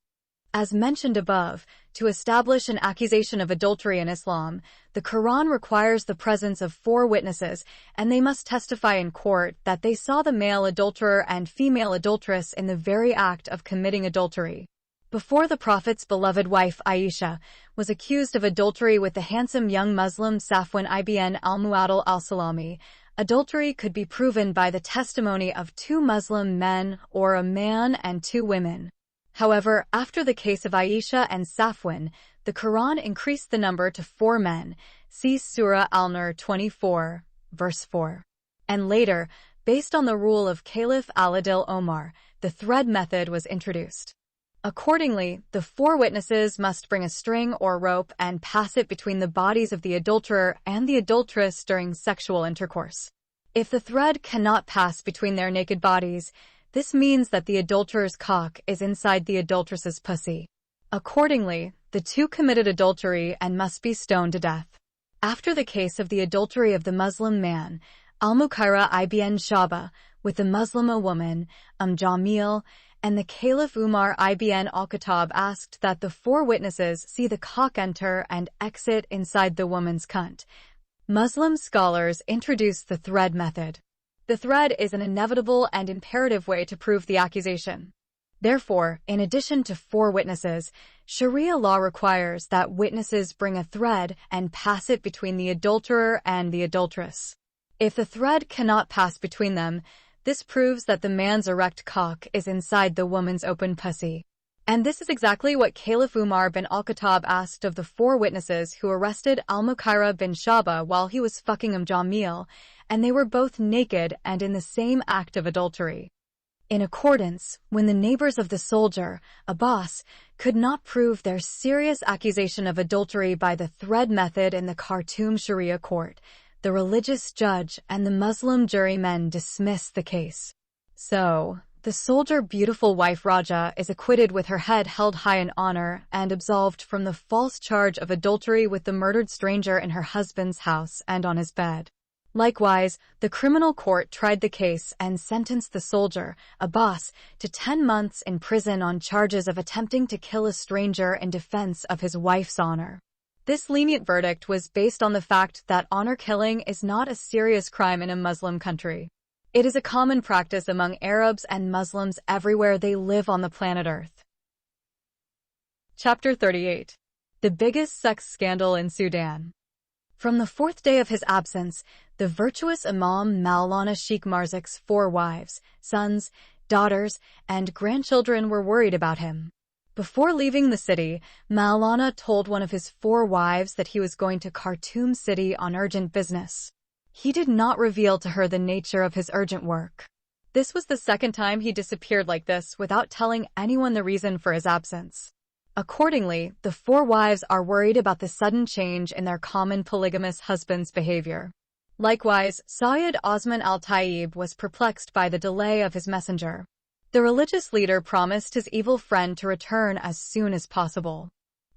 S1: As mentioned above, to establish an accusation of adultery in Islam, the Quran requires the presence of 4 witnesses, and they must testify in court that they saw the male adulterer and female adulteress in the very act of committing adultery. Before the Prophet's beloved wife Aisha was accused of adultery with the handsome young Muslim Safwan ibn al-Mu'addal al-Salami, adultery could be proven by the testimony of 2 Muslim men or a man and 2 women. However, after the case of Aisha and Safwan, the Quran increased the number to 4 men, see Surah Al-Nur 24, verse 4. And later, based on the rule of Caliph al-Adil Omar, the thread method was introduced. Accordingly, the 4 witnesses must bring a string or rope and pass it between the bodies of the adulterer and the adulteress during sexual intercourse. If the thread cannot pass between their naked bodies, this means that the adulterer's cock is inside the adulteress's pussy. Accordingly, the 2 committed adultery and must be stoned to death. After the case of the adultery of the Muslim man, al-Mukaira ibn Shaba, with the Muslima woman, Jamil, and the Caliph Umar ibn al-Khattab asked that the 4 witnesses see the cock enter and exit inside the woman's cunt. Muslim scholars introduced the thread method. The thread is an inevitable and imperative way to prove the accusation. Therefore, in addition to 4 witnesses, Sharia law requires that witnesses bring a thread and pass it between the adulterer and the adulteress. If the thread cannot pass between them, this proves that the man's erect cock is inside the woman's open pussy. And this is exactly what Caliph Umar bin al-Khattab asked of the 4 witnesses who arrested al-Mukaira bin Shaba while he was fucking Jamil, and they were both naked and in the same act of adultery. In accordance, when the neighbors of the soldier, Abbas, could not prove their serious accusation of adultery by the thread method in the Khartoum Sharia court, the religious judge and the Muslim jurymen dismissed the case. So, the soldier beautiful wife Raja is acquitted with her head held high in honor and absolved from the false charge of adultery with the murdered stranger in her husband's house and on his bed. Likewise, the criminal court tried the case and sentenced the soldier, Abbas, to 10 months in prison on charges of attempting to kill a stranger in defense of his wife's honor. This lenient verdict was based on the fact that honor killing is not a serious crime in a Muslim country. It is a common practice among Arabs and Muslims everywhere they live on the planet Earth. Chapter 38. The biggest sex scandal in Sudan. From the 4th day of his absence, the virtuous Imam Maulana Sheikh Marzuk's 4 wives, sons, daughters, and grandchildren were worried about him. Before leaving the city, Maulana told one of his 4 wives that he was going to Khartoum city on urgent business. He did not reveal to her the nature of his urgent work. This was the 2nd time he disappeared like this without telling anyone the reason for his absence. Accordingly, the 4 wives are worried about the sudden change in their common polygamous husband's behavior. Likewise, Sayyid Osman al-Tayyib was perplexed by the delay of his messenger. The religious leader promised his evil friend to return as soon as possible.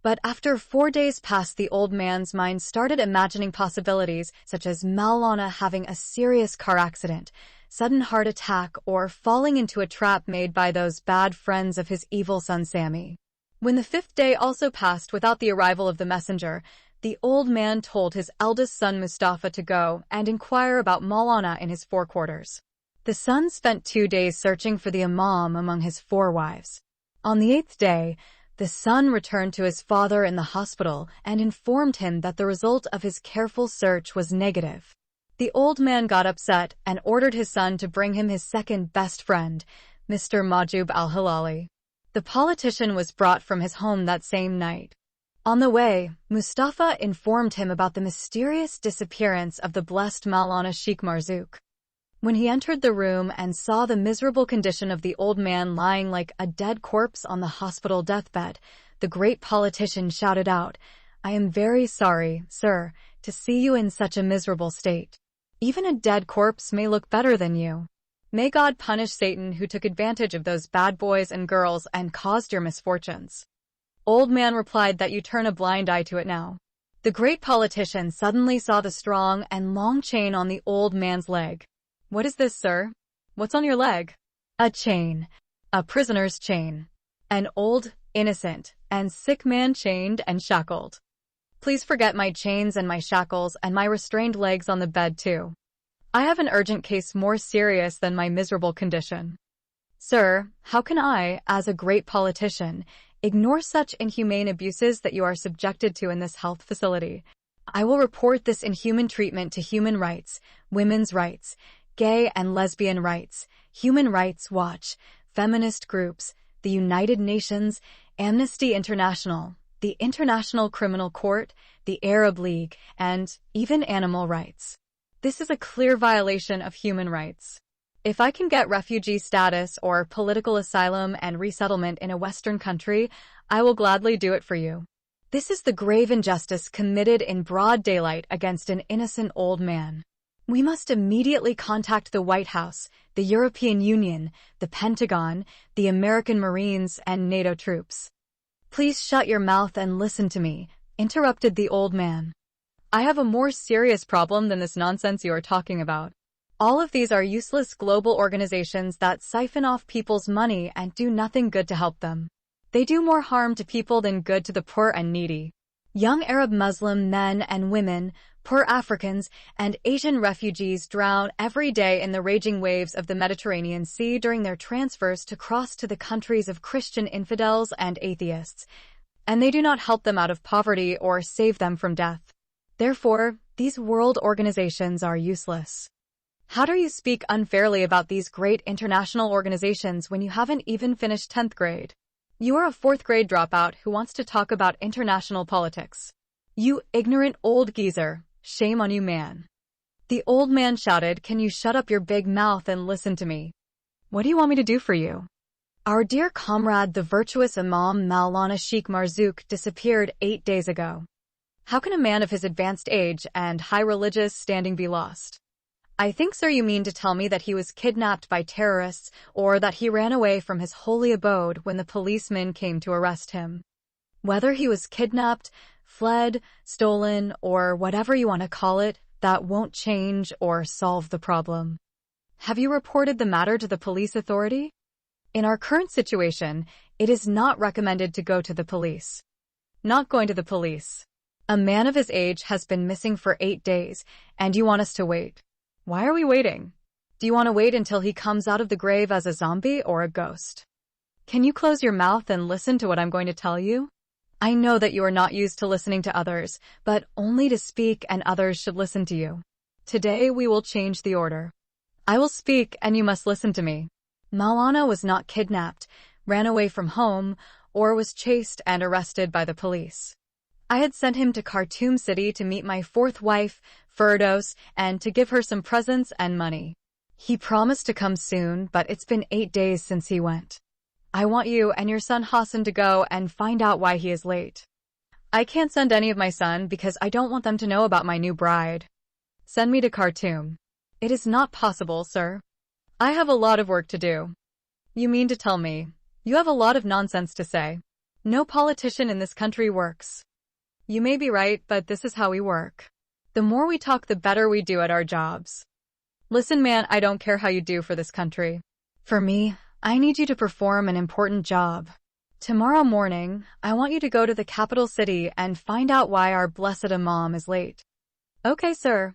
S1: But after 4 days passed, the old man's mind started imagining possibilities such as Maulana having a serious car accident, sudden heart attack, or falling into a trap made by those bad friends of his evil son Sammy. When the 5th day also passed without the arrival of the messenger, the old man told his eldest son Mustafa to go and inquire about Maulana in his 4 quarters. The son spent 2 days searching for the imam among his 4 wives. On the 8th day, the son returned to his father in the hospital and informed him that the result of his careful search was negative. The old man got upset and ordered his son to bring him his 2nd best friend, Mr. Majub al-Hilali. The politician was brought from his home that same night. On the way, Mustafa informed him about the mysterious disappearance of the blessed Maulana Sheikh Marzuk. When he entered the room and saw the miserable condition of the old man lying like a dead corpse on the hospital deathbed, the great politician shouted out, "I am very sorry, sir, to see you in such a miserable state. Even a dead corpse may look better than you. May God punish Satan who took advantage of those bad boys and girls and caused your misfortunes." Old man replied that you turn a blind eye to it now. The great politician suddenly saw the strong and long chain on the old man's leg. "What is this, sir? What's on your leg?" "A chain. A prisoner's chain. An old, innocent, and sick man chained and shackled. Please forget my chains and my shackles and my restrained legs on the bed too. I have an urgent case more serious than my miserable condition. Sir, how can I, as a great politician, ignore such inhumane abuses that you are subjected to in this health facility? I will report this inhuman treatment to Human Rights, Women's Rights, Gay and Lesbian Rights, Human Rights Watch, feminist groups, the United Nations, Amnesty International, the International Criminal Court, the Arab League, and even animal rights. This is a clear violation of human rights. If I can get refugee status or political asylum and resettlement in a Western country, I will gladly do it for you. This is the grave injustice committed in broad daylight against an innocent old man. We must immediately contact the White House, the European Union, the Pentagon, the American Marines, and NATO troops." "Please shut your mouth and listen to me," interrupted the old man. "I have a more serious problem than this nonsense you are talking about. All of these are useless global organizations that siphon off people's money and do nothing good to help them. They do more harm to people than good to the poor and needy. Young Arab Muslim men and women, poor Africans, and Asian refugees drown every day in the raging waves of the Mediterranean Sea during their transfers to cross to the countries of Christian infidels and atheists, and they do not help them out of poverty or save them from death. Therefore, these world organizations are useless. How dare you speak unfairly about these great international organizations when you haven't even finished 10th grade? You are a 4th grade dropout who wants to talk about international politics. You ignorant old geezer, shame on you, man." The old man shouted, "Can you shut up your big mouth and listen to me? What do you want me to do for you?" "Our dear comrade, the virtuous Imam Maulana Sheikh Marzouk, disappeared 8 days ago. How can a man of his advanced age and high religious standing be lost? I think, sir, you mean to tell me that he was kidnapped by terrorists or that he ran away from his holy abode when the policemen came to arrest him. Whether he was kidnapped, fled, stolen, or whatever you want to call it, that won't change or solve the problem. Have you reported the matter to the police authority? In our current situation, it is not recommended to go to the police." "Not going to the police. A man of his age has been missing for 8 days, and you want us to wait. Why are we waiting? Do you want to wait until he comes out of the grave as a zombie or a ghost? Can you close your mouth and listen to what I'm going to tell you? I know that you are not used to listening to others, but only to speak and others should listen to you. Today we will change the order. I will speak and you must listen to me. Maulana was not kidnapped, ran away from home, or was chased and arrested by the police. I had sent him to Khartoum City to meet my 4th wife, Firdos, and to give her some presents and money. He promised to come soon, but it's been 8 days since he went. I want you and your son Hassan to go and find out why he is late. I can't send any of my son because I don't want them to know about my new bride. Send me to Khartoum." "It is not possible, sir. I have a lot of work to do." "You mean to tell me you have a lot of nonsense to say? No politician in this country works." "You may be right, but this is how we work. The more we talk, the better we do at our jobs. Listen, man, I don't care how you do for this country. For me, I need you to perform an important job. Tomorrow morning, I want you to go to the capital city and find out why our blessed Imam is late." "Okay, sir.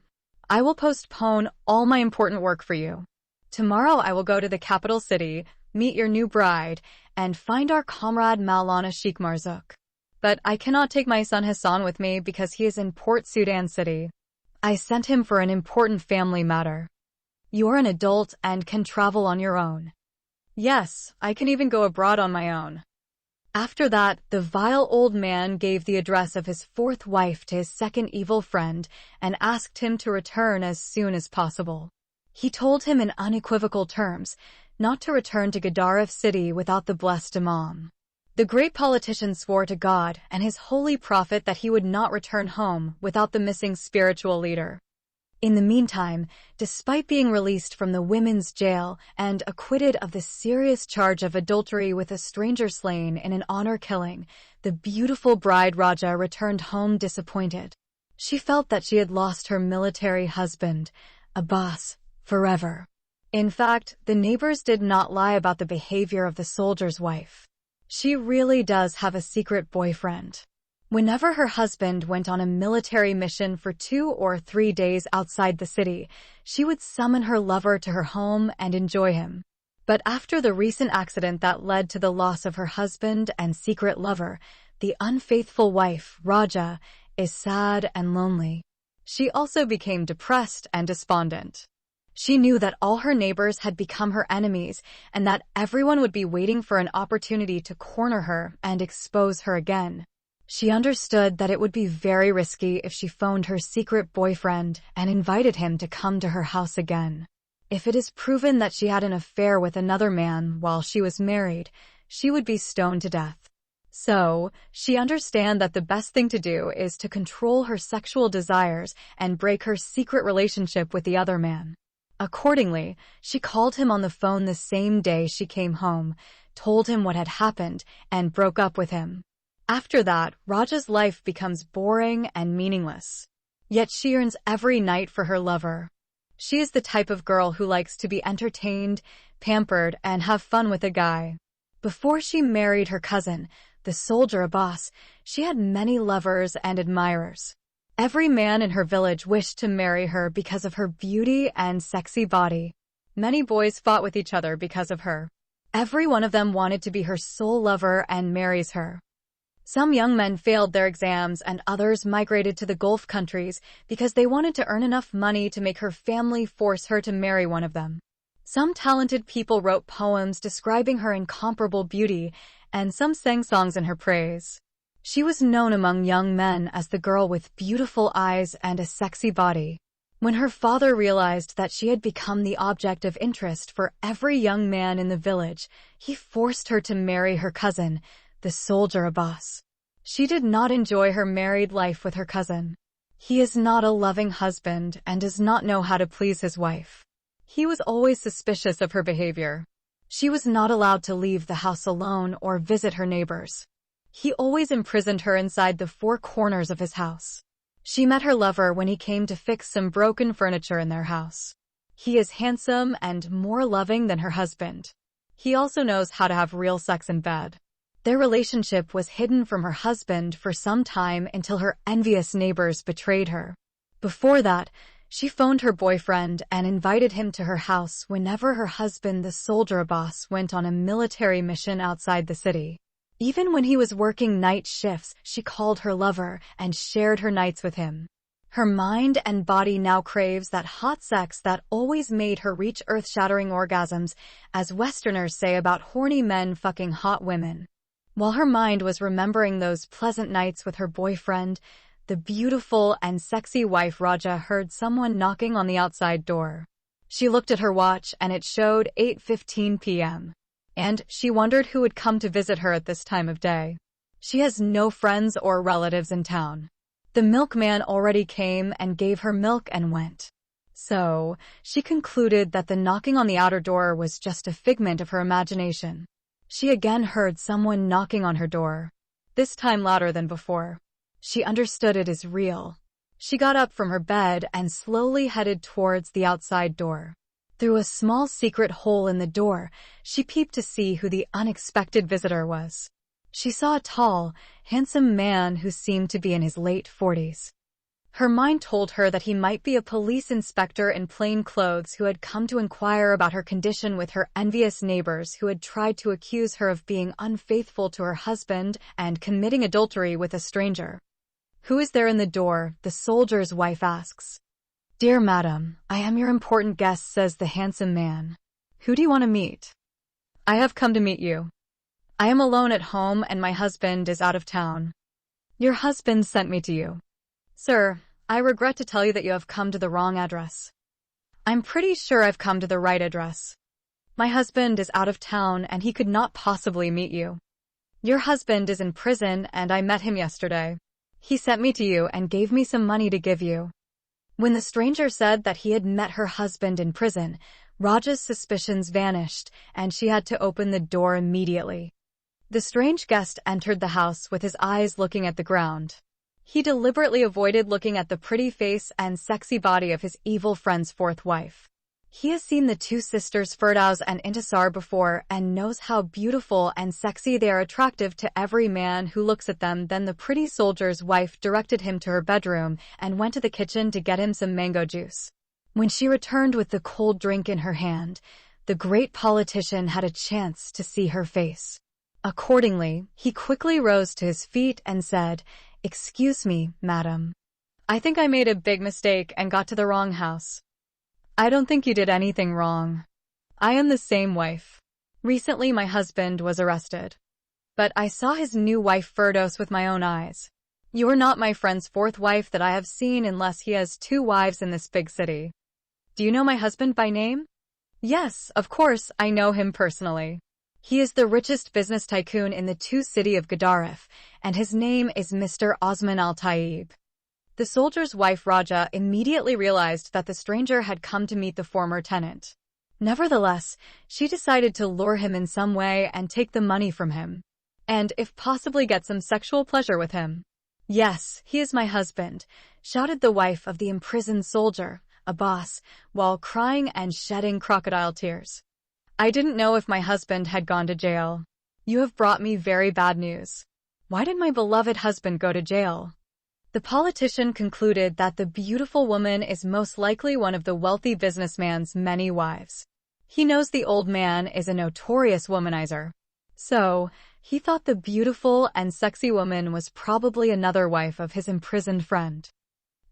S1: I will postpone all my important work for you. Tomorrow I will go to the capital city, meet your new bride, and find our comrade Maulana Sheikh Marzouk. But I cannot take my son Hassan with me because he is in Port Sudan City. I sent him for an important family matter. You are an adult and can travel on your own." "Yes, I can even go abroad on my own." After that, the vile old man gave the address of his 4th wife to his second evil friend and asked him to return as soon as possible. He told him in unequivocal terms not to return to Gedaref city without the blessed Imam. The great politician swore to God and his holy prophet that he would not return home without the missing spiritual leader. In the meantime, despite being released from the women's jail and acquitted of the serious charge of adultery with a stranger slain in an honor killing, the beautiful bride Raja returned home disappointed. She felt that she had lost her military husband, Abbas, forever. In fact, the neighbors did not lie about the behavior of the soldier's wife. She really does have a secret boyfriend. Whenever her husband went on a military mission for 2 or 3 days outside the city, she would summon her lover to her home and enjoy him. But after the recent accident that led to the loss of her husband and secret lover, the unfaithful wife, Raja, is sad and lonely. She also became depressed and despondent. She knew that all her neighbors had become her enemies and that everyone would be waiting for an opportunity to corner her and expose her again. She understood that it would be very risky if she phoned her secret boyfriend and invited him to come to her house again. If it is proven that she had an affair with another man while she was married, she would be stoned to death. So, she understood that the best thing to do is to control her sexual desires and break her secret relationship with the other man. Accordingly, she called him on the phone the same day she came home, told him what had happened, and broke up with him. After that, Raja's life becomes boring and meaningless. Yet she yearns every night for her lover. She is the type of girl who likes to be entertained, pampered, and have fun with a guy. Before she married her cousin, the soldier Abbas, she had many lovers and admirers. Every man in her village wished to marry her because of her beauty and sexy body. Many boys fought with each other because of her. Every one of them wanted to be her sole lover and marries her. Some young men failed their exams and others migrated to the Gulf countries because they wanted to earn enough money to make her family force her to marry one of them. Some talented people wrote poems describing her incomparable beauty, and some sang songs in her praise. She was known among young men as the girl with beautiful eyes and a sexy body. When her father realized that she had become the object of interest for every young man in the village, he forced her to marry her cousin, the soldier Abbas. She did not enjoy her married life with her cousin. He is not a loving husband and does not know how to please his wife. He was always suspicious of her behavior. She was not allowed to leave the house alone or visit her neighbors. He always imprisoned her inside the 4 corners of his house. She met her lover when he came to fix some broken furniture in their house. He is handsome and more loving than her husband. He also knows how to have real sex in bed. Their relationship was hidden from her husband for some time until her envious neighbors betrayed her. Before that, she phoned her boyfriend and invited him to her house whenever her husband, the soldier Abbas, went on a military mission outside the city. Even when he was working night shifts, she called her lover and shared her nights with him. Her mind and body now craves that hot sex that always made her reach earth-shattering orgasms, as Westerners say about horny men fucking hot women. While her mind was remembering those pleasant nights with her boyfriend, the beautiful and sexy wife Raja heard someone knocking on the outside door. She looked at her watch and it showed 8:15 p.m. And she wondered who would come to visit her at this time of day. She has no friends or relatives in town. The milkman already came and gave her milk and went. So, she concluded that the knocking on the outer door was just a figment of her imagination. She again heard someone knocking on her door, this time louder than before. She understood it is real. She got up from her bed and slowly headed towards the outside door. Through a small secret hole in the door, she peeped to see who the unexpected visitor was. She saw a tall, handsome man who seemed to be in his late 40s. Her mind told her that he might be a police inspector in plain clothes who had come to inquire about her condition with her envious neighbors who had tried to accuse her of being unfaithful to her husband and committing adultery with a stranger. "Who is there in the door?" the soldier's wife asks. "Dear madam, I am your important guest," says the handsome man. "Who do you want to meet?" "I have come to meet you. I am alone at home and my husband is out of town." "Your husband sent me to you." "Sir, I regret to tell you that you have come to the wrong address. I'm pretty sure I've come to the right address. My husband is out of town and he could not possibly meet you. Your husband is in prison and I met him yesterday. He sent me to you and gave me some money to give you." When the stranger said that he had met her husband in prison, Raja's suspicions vanished and she had to open the door immediately. The strange guest entered the house with his eyes looking at the ground. He deliberately avoided looking at the pretty face and sexy body of his evil friend's fourth wife. He has seen the two sisters Firdaus and Intisar before and knows how beautiful and sexy they are, attractive to every man who looks at them. Then the pretty soldier's wife directed him to her bedroom and went to the kitchen to get him some mango juice. When she returned with the cold drink in her hand, the great politician had a chance to see her face. Accordingly, he quickly rose to his feet and said, "Excuse me, madam. I think I made a big mistake and got to the wrong house." "I don't think you did anything wrong. I am the same wife. Recently my husband was arrested. But I saw his new wife Firdaus with my own eyes. You are not my friend's fourth wife that I have seen unless he has two wives in this big city. Do you know my husband by name?" "Yes, of course, I know him personally. He is the richest business tycoon in the two city of Gadaref, and his name is Mr. Osman Al-Tayyib." The soldier's wife Raja immediately realized that the stranger had come to meet the former tenant. Nevertheless, she decided to lure him in some way and take the money from him, and if possibly get some sexual pleasure with him. "Yes, he is my husband," shouted the wife of the imprisoned soldier, Abbas, while crying and shedding crocodile tears. "I didn't know if my husband had gone to jail. You have brought me very bad news. Why did my beloved husband go to jail?" The politician concluded that the beautiful woman is most likely one of the wealthy businessman's many wives. He knows the old man is a notorious womanizer. So, he thought the beautiful and sexy woman was probably another wife of his imprisoned friend.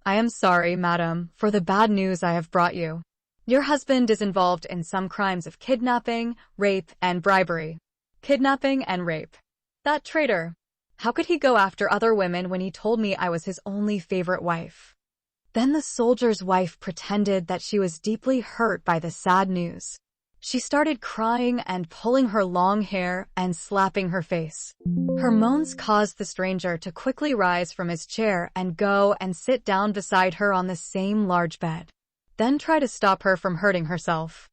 S1: "I am sorry, madam, for the bad news I have brought you. Your husband is involved in some crimes of kidnapping, rape, and bribery." "Kidnapping and rape? That traitor! How could he go after other women when he told me I was his only favorite wife?" Then the soldier's wife pretended that she was deeply hurt by the sad news. She started crying and pulling her long hair and slapping her face. Her moans caused the stranger to quickly rise from his chair and go and sit down beside her on the same large bed. Then try to stop her from hurting herself.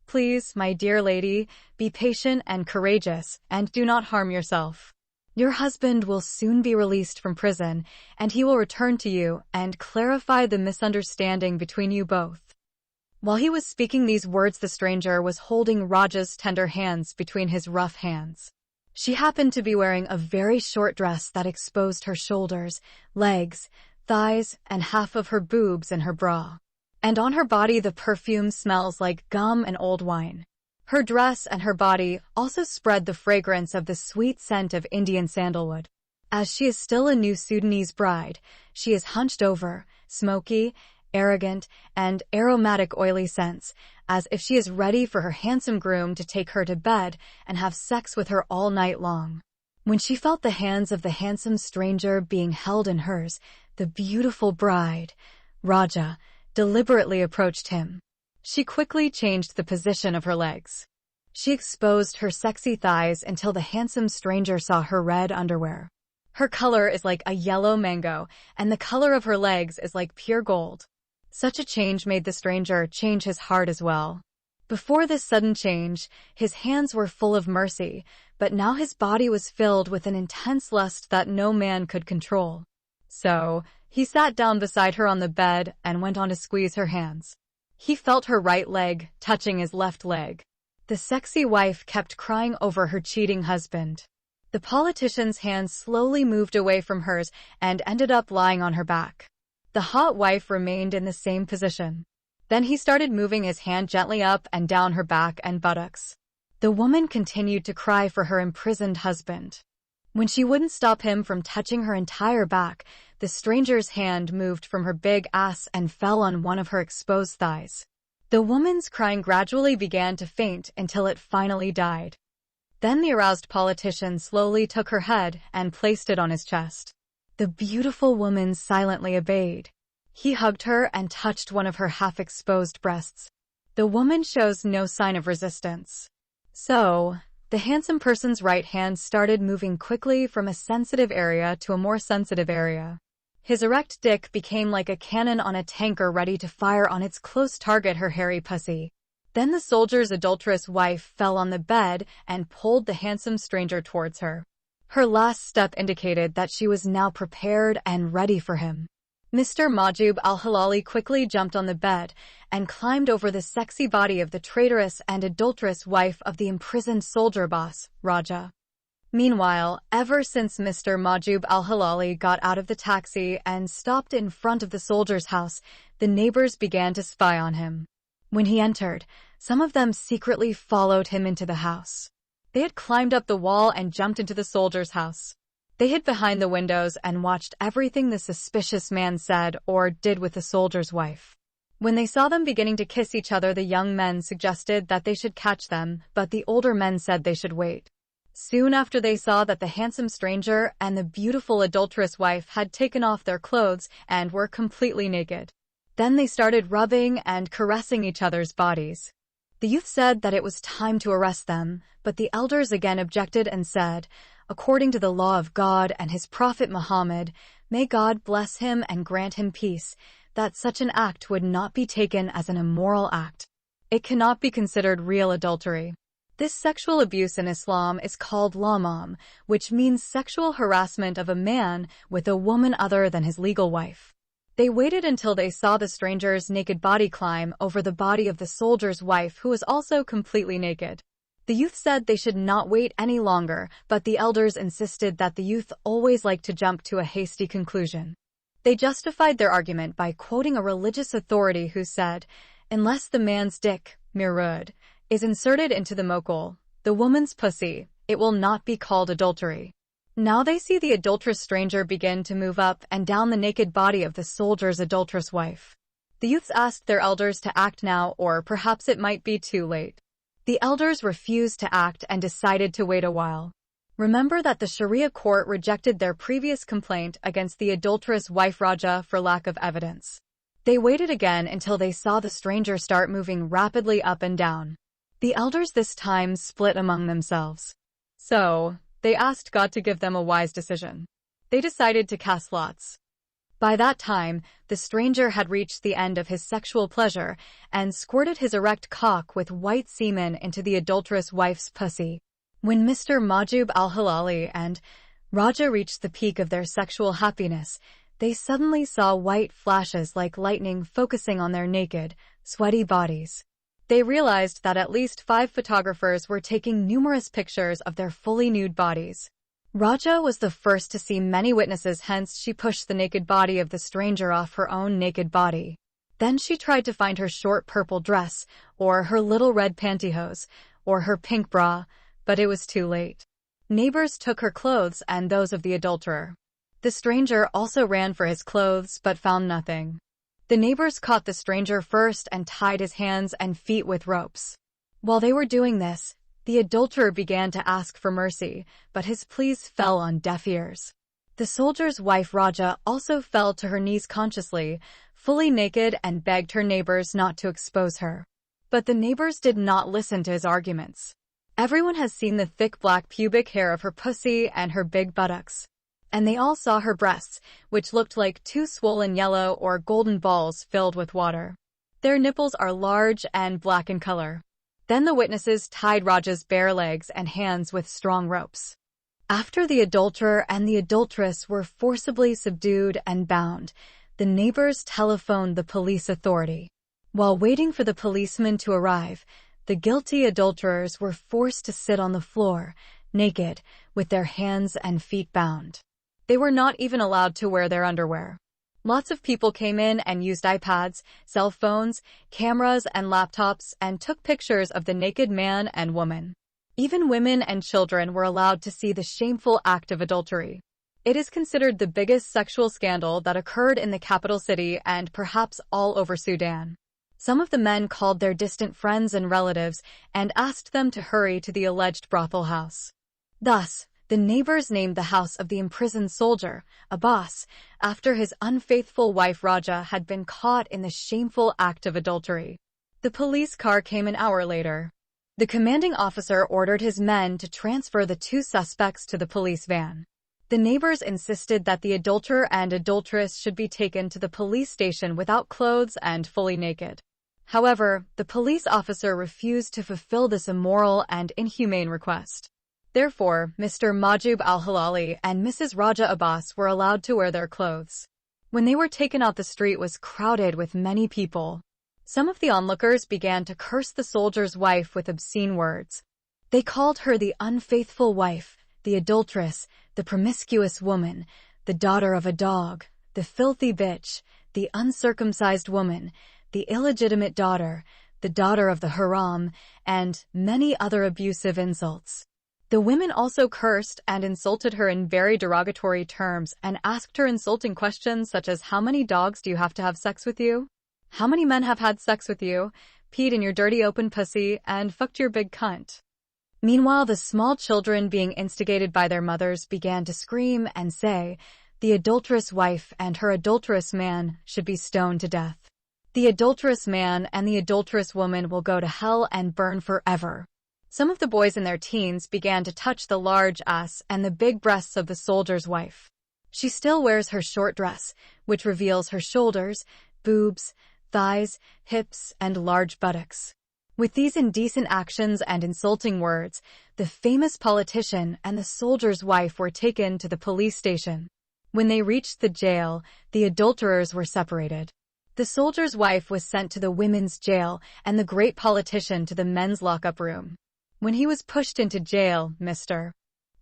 S1: "Please, my dear lady, be patient and courageous, and do not harm yourself. Your husband will soon be released from prison, and he will return to you and clarify the misunderstanding between you both." While he was speaking these words, the stranger was holding Raja's tender hands between his rough hands. She happened to be wearing a very short dress that exposed her shoulders, legs, thighs, and half of her boobs in her bra. And on her body the perfume smells like gum and old wine. Her dress and her body also spread the fragrance of the sweet scent of Indian sandalwood. As she is still a new Sudanese bride, she is hunched over, smoky, arrogant, and aromatic oily scents, as if she is ready for her handsome groom to take her to bed and have sex with her all night long. When she felt the hands of the handsome stranger being held in hers, the beautiful bride, Raja, deliberately approached him. She quickly changed the position of her legs. She exposed her sexy thighs until the handsome stranger saw her red underwear. Her color is like a yellow mango, and the color of her legs is like pure gold. Such a change made the stranger change his heart as well. Before this sudden change, his hands were full of mercy, but now his body was filled with an intense lust that no man could control. So, he sat down beside her on the bed and went on to squeeze her hands. He felt her right leg touching his left leg. The sexy wife kept crying over her cheating husband. The politician's hands slowly moved away from hers and ended up lying on her back. The hot wife remained in the same position. Then he started moving his hand gently up and down her back and buttocks. The woman continued to cry for her imprisoned husband. When she wouldn't stop him from touching her entire back, the stranger's hand moved from her big ass and fell on one of her exposed thighs. The woman's crying gradually began to faint until it finally died. Then the aroused politician slowly took her head and placed it on his chest. The beautiful woman silently obeyed. He hugged her and touched one of her half-exposed breasts. The woman shows no sign of resistance. So, the handsome person's right hand started moving quickly from a sensitive area to a more sensitive area. His erect dick became like a cannon on a tanker ready to fire on its close target, her hairy pussy. Then the soldier's adulterous wife fell on the bed and pulled the handsome stranger towards her. Her last step indicated that she was now prepared and ready for him. Mr. Majub al-Halali quickly jumped on the bed and climbed over the sexy body of the traitorous and adulterous wife of the imprisoned soldier boss, Raja. Meanwhile, ever since Mr. Majub al-Halali got out of the taxi and stopped in front of the soldier's house, the neighbors began to spy on him. When he entered, some of them secretly followed him into the house. They had climbed up the wall and jumped into the soldier's house. They hid behind the windows and watched everything the suspicious man said or did with the soldier's wife. When they saw them beginning to kiss each other, the young men suggested that they should catch them, but the older men said they should wait. Soon after, they saw that the handsome stranger and the beautiful adulterous wife had taken off their clothes and were completely naked. Then they started rubbing and caressing each other's bodies. The youth said that it was time to arrest them, but the elders again objected and said, according to the law of God and his prophet Muhammad, may God bless him and grant him peace, that such an act would not be taken as an immoral act. It cannot be considered real adultery. This sexual abuse in Islam is called lamam, which means sexual harassment of a man with a woman other than his legal wife. They waited until they saw the stranger's naked body climb over the body of the soldier's wife, who was also completely naked. The youth said they should not wait any longer, but the elders insisted that the youth always liked to jump to a hasty conclusion. They justified their argument by quoting a religious authority who said, unless the man's dick, mirud, is inserted into the mokol, the woman's pussy, it will not be called adultery. Now they see the adulterous stranger begin to move up and down the naked body of the soldier's adulterous wife. The youths asked their elders to act now, or perhaps it might be too late. The elders refused to act and decided to wait a while. Remember that the Sharia court rejected their previous complaint against the adulterous wife Raja for lack of evidence. They waited again until they saw the stranger start moving rapidly up and down. The elders this time split among themselves. So, they asked God to give them a wise decision. They decided to cast lots. By that time, the stranger had reached the end of his sexual pleasure and squirted his erect cock with white semen into the adulterous wife's pussy. When Mr. Majub al-Halali and Raja reached the peak of their sexual happiness, they suddenly saw white flashes like lightning focusing on their naked, sweaty bodies. They realized that at least 5 photographers were taking numerous pictures of their fully nude bodies. Raja was the first to see many witnesses, hence she pushed the naked body of the stranger off her own naked body. Then she tried to find her short purple dress, or her little red pantyhose, or her pink bra, but it was too late. Neighbors took her clothes and those of the adulterer. The stranger also ran for his clothes but found nothing. The neighbors caught the stranger first and tied his hands and feet with ropes. While they were doing this, the adulterer began to ask for mercy, but his pleas fell on deaf ears. The soldier's wife Raja also fell to her knees consciously, fully naked, and begged her neighbors not to expose her. But the neighbors did not listen to his arguments. Everyone has seen the thick black pubic hair of her pussy and her big buttocks. And they all saw her breasts, which looked like 2 swollen yellow or golden balls filled with water. Their nipples are large and black in color. Then the witnesses tied Raja's bare legs and hands with strong ropes. After the adulterer and the adulteress were forcibly subdued and bound, the neighbors telephoned the police authority. While waiting for the policemen to arrive, the guilty adulterers were forced to sit on the floor, naked, with their hands and feet bound. They were not even allowed to wear their underwear. Lots of people came in and used iPads, cell phones, cameras, and laptops and took pictures of the naked man and woman. Even women and children were allowed to see the shameful act of adultery. It is considered the biggest sexual scandal that occurred in the capital city and perhaps all over Sudan. Some of the men called their distant friends and relatives and asked them to hurry to the alleged brothel house. Thus, The neighbors named the house of the imprisoned soldier, Abbas, after his unfaithful wife Raja had been caught in the shameful act of adultery. The police car came an hour later. The commanding officer ordered his men to transfer the two suspects to the police van. The neighbors insisted that the adulterer and adulteress should be taken to the police station without clothes and fully naked. However, the police officer refused to fulfill this immoral and inhumane request. Therefore, Mr. Majub al-Halali and Mrs. Raja Abbas were allowed to wear their clothes. When they were taken out, the street was crowded with many people. Some of the onlookers began to curse the soldier's wife with obscene words. They called her the unfaithful wife, the adulteress, the promiscuous woman, the daughter of a dog, the filthy bitch, the uncircumcised woman, the illegitimate daughter, the daughter of the haram, and many other abusive insults. The women also cursed and insulted her in very derogatory terms and asked her insulting questions such as, "How many dogs do you have to have sex with you? How many men have had sex with you, peed in your dirty open pussy, and fucked your big cunt?" Meanwhile, the small children, being instigated by their mothers, began to scream and say, "The adulterous wife and her adulterous man should be stoned to death. The adulterous man and the adulterous woman will go to hell and burn forever." Some of the boys in their teens began to touch the large ass and the big breasts of the soldier's wife. She still wears her short dress, which reveals her shoulders, boobs, thighs, hips, and large buttocks. With these indecent actions and insulting words, the famous politician and the soldier's wife were taken to the police station. When they reached the jail, the adulterers were separated. The soldier's wife was sent to the women's jail and the great politician to the men's lockup room. When he was pushed into jail, Mr.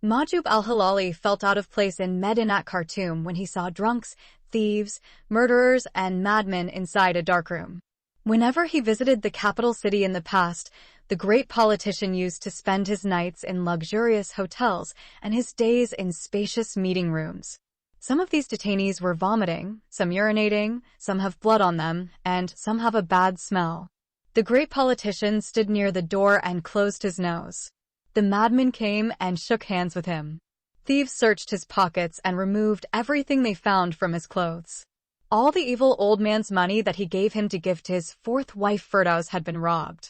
S1: Majub al-Halali felt out of place in Medinat Khartoum when he saw drunks, thieves, murderers, and madmen inside a dark room. Whenever he visited the capital city in the past, the great politician used to spend his nights in luxurious hotels and his days in spacious meeting rooms. Some of these detainees were vomiting, some urinating, some have blood on them, and some have a bad smell. The great politician stood near the door and closed his nose. The madmen came and shook hands with him. Thieves searched his pockets and removed everything they found from his clothes. All the evil old man's money that he gave him to give to his fourth wife Firdaus had been robbed.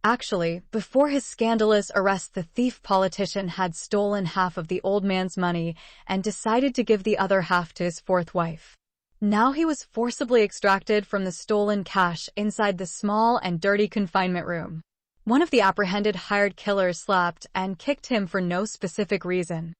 S1: Actually, before his scandalous arrest, the thief politician had stolen half of the old man's money and decided to give the other half to his fourth wife. Now he was forcibly extracted from the stolen cash inside the small and dirty confinement room. One of the apprehended hired killers slapped and kicked him for no specific reason.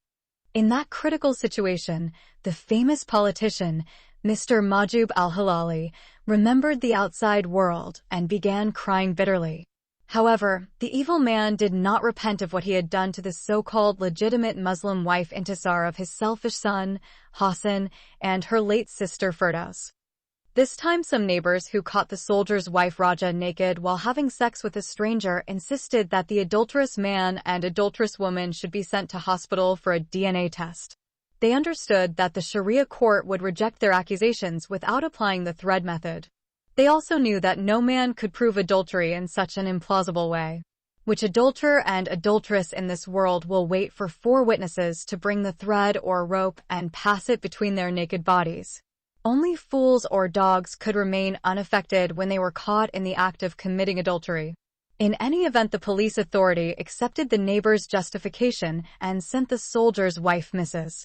S1: In that critical situation, the famous politician, Mr. Majub al-Halali, remembered the outside world and began crying bitterly. However, the evil man did not repent of what he had done to the so-called legitimate Muslim wife Intisar of his selfish son, Hassan, and her late sister Firdaus. This time, some neighbors who caught the soldier's wife Raja naked while having sex with a stranger insisted that the adulterous man and adulterous woman should be sent to hospital for a DNA test. They understood that the Sharia court would reject their accusations without applying the thread method. They also knew that no man could prove adultery in such an implausible way. Which adulterer and adulteress in this world will wait for 4 witnesses to bring the thread or rope and pass it between their naked bodies? Only fools or dogs could remain unaffected when they were caught in the act of committing adultery. In any event, the police authority accepted the neighbor's justification and sent the soldier's wife, Mrs.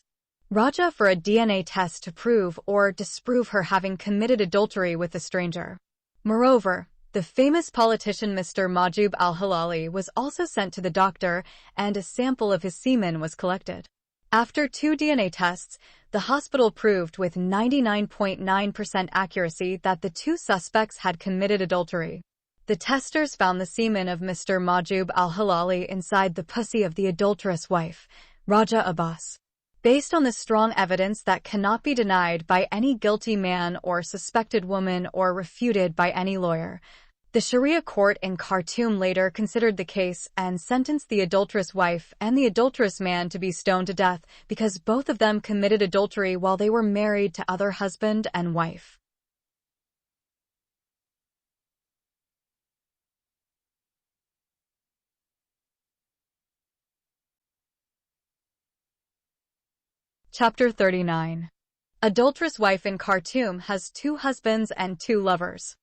S1: Raja, for a DNA test to prove or disprove her having committed adultery with a stranger. Moreover, the famous politician Mr. Majub al-Halali was also sent to the doctor, and a sample of his semen was collected. After 2 DNA tests, the hospital proved with 99.9% accuracy that the 2 suspects had committed adultery. The testers found the semen of Mr. Majub al-Halali inside the pussy of the adulterous wife, Raja Abbas. Based on the strong evidence that cannot be denied by any guilty man or suspected woman or refuted by any lawyer, the Sharia court in Khartoum later considered the case and sentenced the adulterous wife and the adulterous man to be stoned to death because both of them committed adultery while they were married to other husband and wife. Chapter 39. Adulterous wife in Khartoum has 2 husbands and 2 lovers.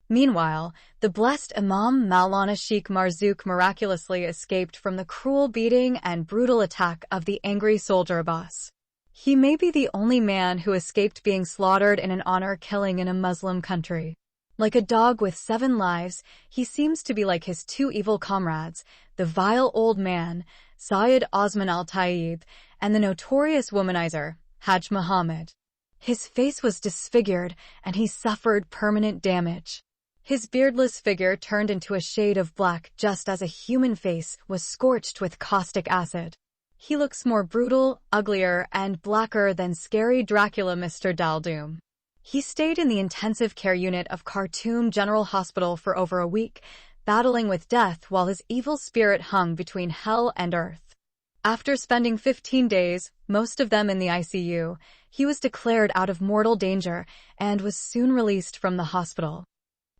S1: Meanwhile, the blessed Imam Maulana Sheikh Marzouk miraculously escaped from the cruel beating and brutal attack of the angry soldier Abbas. He may be the only man who escaped being slaughtered in an honor killing in a Muslim country. Like a dog with 7 lives, he seems to be like his 2 evil comrades, the vile old man, Sayyid Osman al-Tayyib, and the notorious womanizer, Hajj Muhammad. His face was disfigured, and he suffered permanent damage. His beardless figure turned into a shade of black just as a human face was scorched with caustic acid. He looks more brutal, uglier, and blacker than scary Dracula Mr. Daldoom. He stayed in the intensive care unit of Khartoum General Hospital for over a week, battling with death while his evil spirit hung between hell and earth. After spending 15 days, most of them in the ICU, he was declared out of mortal danger and was soon released from the hospital.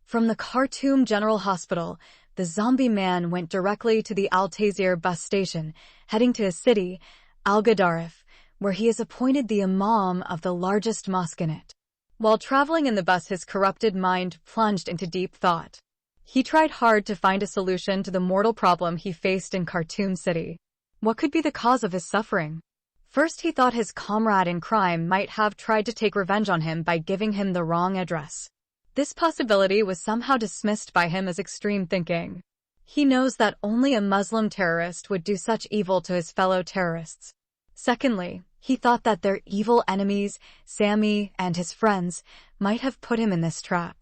S1: From the Khartoum General Hospital, the zombie man went directly to the Al-Tazir bus station, heading to his city, Al-Gadarif, where he is appointed the imam of the largest mosque in it. While traveling in the bus, his corrupted mind plunged into deep thought. He tried hard to find a solution to the mortal problem he faced in Khartoum City. What could be the cause of his suffering? First, he thought his comrade in crime might have tried to take revenge on him by giving him the wrong address. This possibility was somehow dismissed by him as extreme thinking. He knows that only a Muslim terrorist would do such evil to his fellow terrorists. Secondly, he thought that their evil enemies, Sammy and his friends, might have put him in this trap.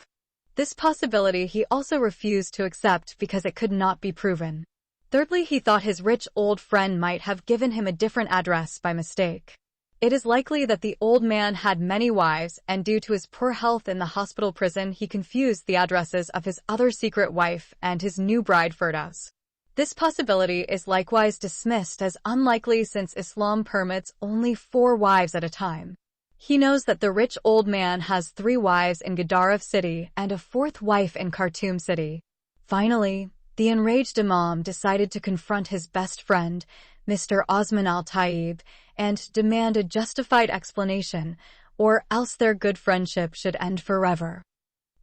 S1: This possibility he also refused to accept because it could not be proven. Thirdly, he thought his rich old friend might have given him a different address by mistake. It is likely that the old man had many wives, and due to his poor health in the hospital prison, he confused the addresses of his other secret wife and his new bride Firdaus. This possibility is likewise dismissed as unlikely since Islam permits only 4 wives at a time. He knows that the rich old man has 3 wives in Gadarif city and a 4th wife in Khartoum city. Finally, the enraged imam decided to confront his best friend, Mr. Osman al-Tayyib, and demand a justified explanation, or else their good friendship should end forever.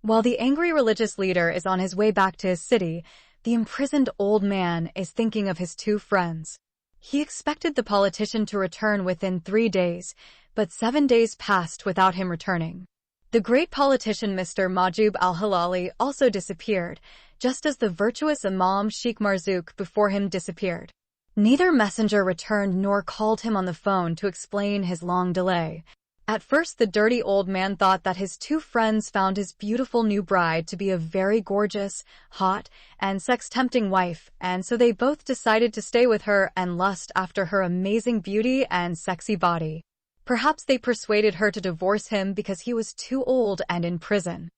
S1: While the angry religious leader is on his way back to his city, the imprisoned old man is thinking of his 2 friends. He expected the politician to return within 3 days, but 7 days passed without him returning. The great politician Mr. Majub al-Hilali also disappeared, just as the virtuous Imam Sheikh Marzouk before him disappeared. Neither messenger returned nor called him on the phone to explain his long delay. At first, the dirty old man thought that his 2 friends found his beautiful new bride to be a very gorgeous, hot, and sex-tempting wife, and so they both decided to stay with her and lust after her amazing beauty and sexy body. Perhaps they persuaded her to divorce him because he was too old and in prison.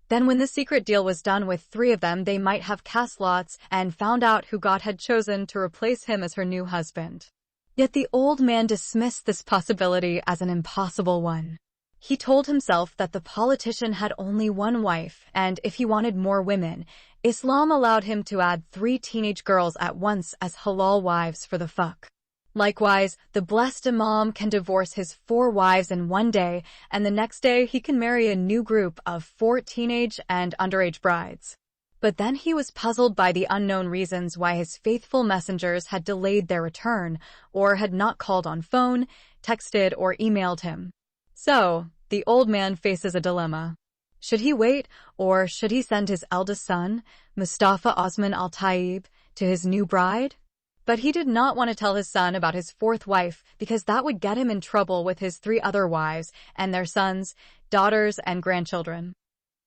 S1: Then when the secret deal was done with 3 of them, they might have cast lots and found out who God had chosen to replace him as her new husband. Yet the old man dismissed this possibility as an impossible one. He told himself that the politician had only 1 wife, and if he wanted more women, Islam allowed him to add 3 teenage girls at once as halal wives for the fuck. Likewise, the blessed Imam can divorce his 4 wives in 1 day, and the next day he can marry a new group of 4 teenage and underage brides. But then he was puzzled by the unknown reasons why his faithful messengers had delayed their return, or had not called on phone, texted, or emailed him. So, the old man faces a dilemma. Should he wait, or should he send his eldest son, Mustafa Osman al-Tayyib, to his new bride? But he did not want to tell his son about his 4th wife because that would get him in trouble with his 3 other wives and their sons, daughters, and grandchildren.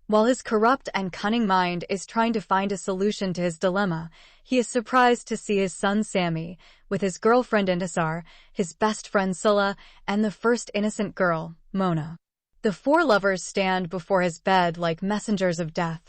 S1: While his corrupt and cunning mind is trying to find a solution to his dilemma, he is surprised to see his son Sammy, with his girlfriend Intisar, his best friend Scylla, and the first innocent girl, Mona. The 4 lovers stand before his bed like messengers of death.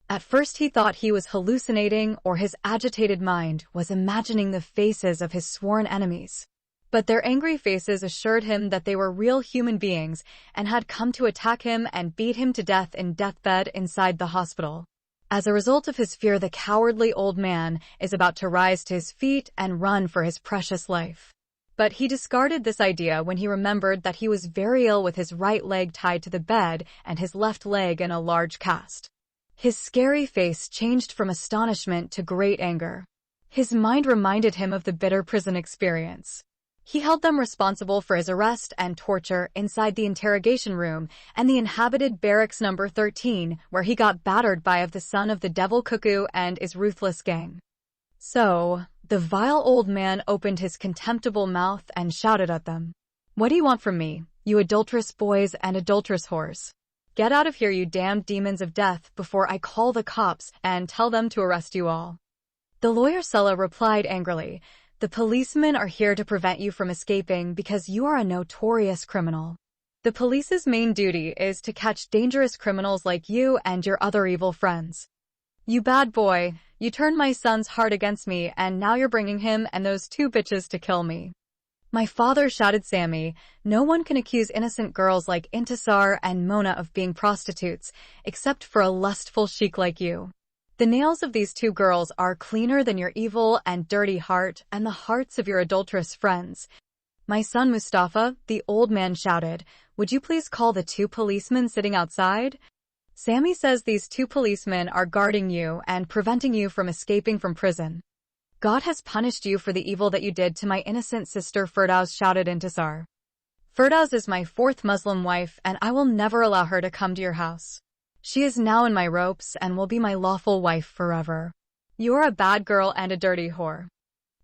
S1: At first he thought he was hallucinating or his agitated mind was imagining the faces of his sworn enemies. But their angry faces assured him that they were real human beings and had come to attack him and beat him to death in deathbed inside the hospital. As a result of his fear, the cowardly old man is about to rise to his feet and run for his precious life. But he discarded this idea when he remembered that he was very ill with his right leg tied to the bed and his left leg in a large cast. His scary face changed from astonishment to great anger. His mind reminded him of the bitter prison experience. He held them responsible for his arrest and torture inside the interrogation room and the inhabited barracks number 13, where he got battered by the son of the devil cuckoo and his ruthless gang. So, the vile old man opened his contemptible mouth and shouted at them. "What do you want from me, you adulterous boys and adulterous whores? Get out of here, you damned demons of death, before I call the cops and tell them to arrest you all." The lawyer Sulla replied angrily, "The policemen are here to prevent you from escaping because you are a notorious criminal. The police's main duty is to catch dangerous criminals like you and your other evil friends. You bad boy, you turned my son's heart against me and now you're bringing him and those two bitches to kill me." "My father," shouted Sammy, "no one can accuse innocent girls like Intisar and Mona of being prostitutes, except for a lustful sheik like you. The nails of these two girls are cleaner than your evil and dirty heart and the hearts of your adulterous friends." "My son Mustafa," the old man shouted, "would you please call the two policemen sitting outside? Sammy says these two policemen are guarding you and preventing you from escaping from prison. God has punished you for the evil that you did to my innocent sister Firdaus," shouted Intisar. "Firdaus is my fourth Muslim wife and I will never allow her to come to your house. She is now in my ropes and will be my lawful wife forever. You're a bad girl and a dirty whore."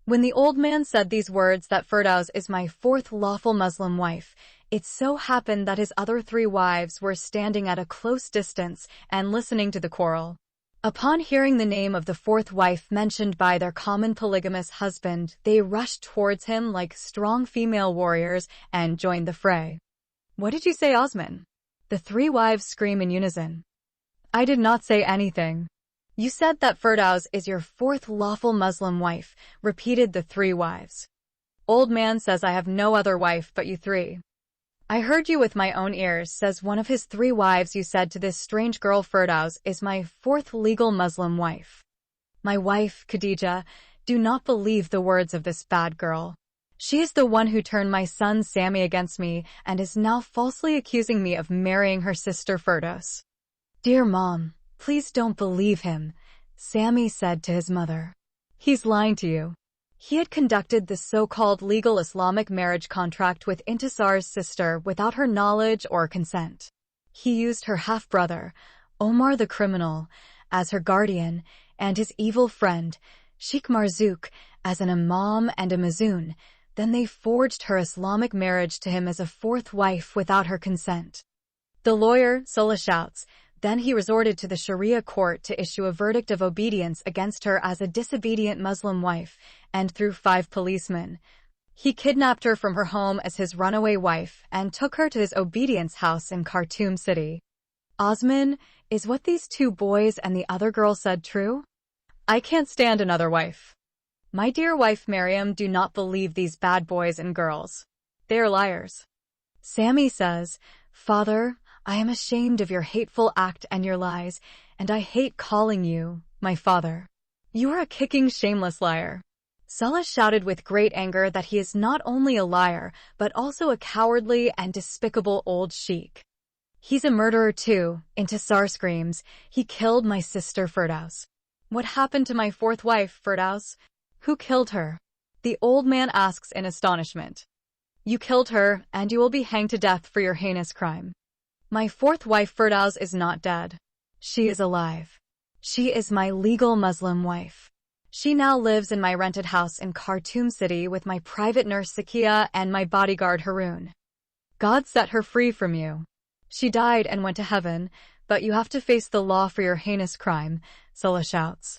S1: When the old man said these words, that Firdaus is my fourth lawful Muslim wife, it so happened that his other three wives were standing at a close distance and listening to the quarrel. Upon hearing the name of the fourth wife mentioned by their common polygamous husband, they rushed towards him like strong female warriors and joined the fray. "What did you say, Osman?" the three wives scream in unison. "I did not say anything." "You said that Firdaus is your fourth lawful Muslim wife," repeated the three wives. "Old man says I have no other wife but you three." "I heard you with my own ears," says one of his three wives. "You said to this strange girl, Firdaus is my fourth legal Muslim wife." "My wife, Khadija, do not believe the words of this bad girl. She is the one who turned my son Sammy against me and is now falsely accusing me of marrying her sister Firdaus." "Dear mom, please don't believe him," Sammy said to his mother. "He's lying to you. He had conducted the so-called legal Islamic marriage contract with Intisar's sister without her knowledge or consent. He used her half-brother, Omar the criminal, as her guardian, and his evil friend, Sheikh Marzouk, as an imam and a mazoon. Then they forged her Islamic marriage to him as a fourth wife without her consent." The lawyer, Sulla, shouts, "Then he resorted to the Sharia court to issue a verdict of obedience against her as a disobedient Muslim wife, and through 5 policemen. He kidnapped her from her home as his runaway wife and took her to his obedience house in Khartoum city." "Osman, is what these 2 boys and the other girl said true? I can't stand another wife. My dear wife Miriam, do not believe these bad boys and girls. They are liars." Sammy says, "Father, I am ashamed of your hateful act and your lies, and I hate calling you my father. You are a kicking, shameless liar." Sulla shouted with great anger that he is not only a liar, but also a cowardly and despicable old sheik. "He's a murderer too," Intisar screams. "He killed my sister Firdaus." "What happened to my fourth wife, Firdaus? Who killed her?" the old man asks in astonishment. "You killed her, and you will be hanged to death for your heinous crime. My fourth wife Firdaus is not dead. She is alive. She is my legal Muslim wife. She now lives in my rented house in Khartoum city with my private nurse Sakia and my bodyguard Haroon. God set her free from you. She died and went to heaven, but you have to face the law for your heinous crime," Sulla shouts.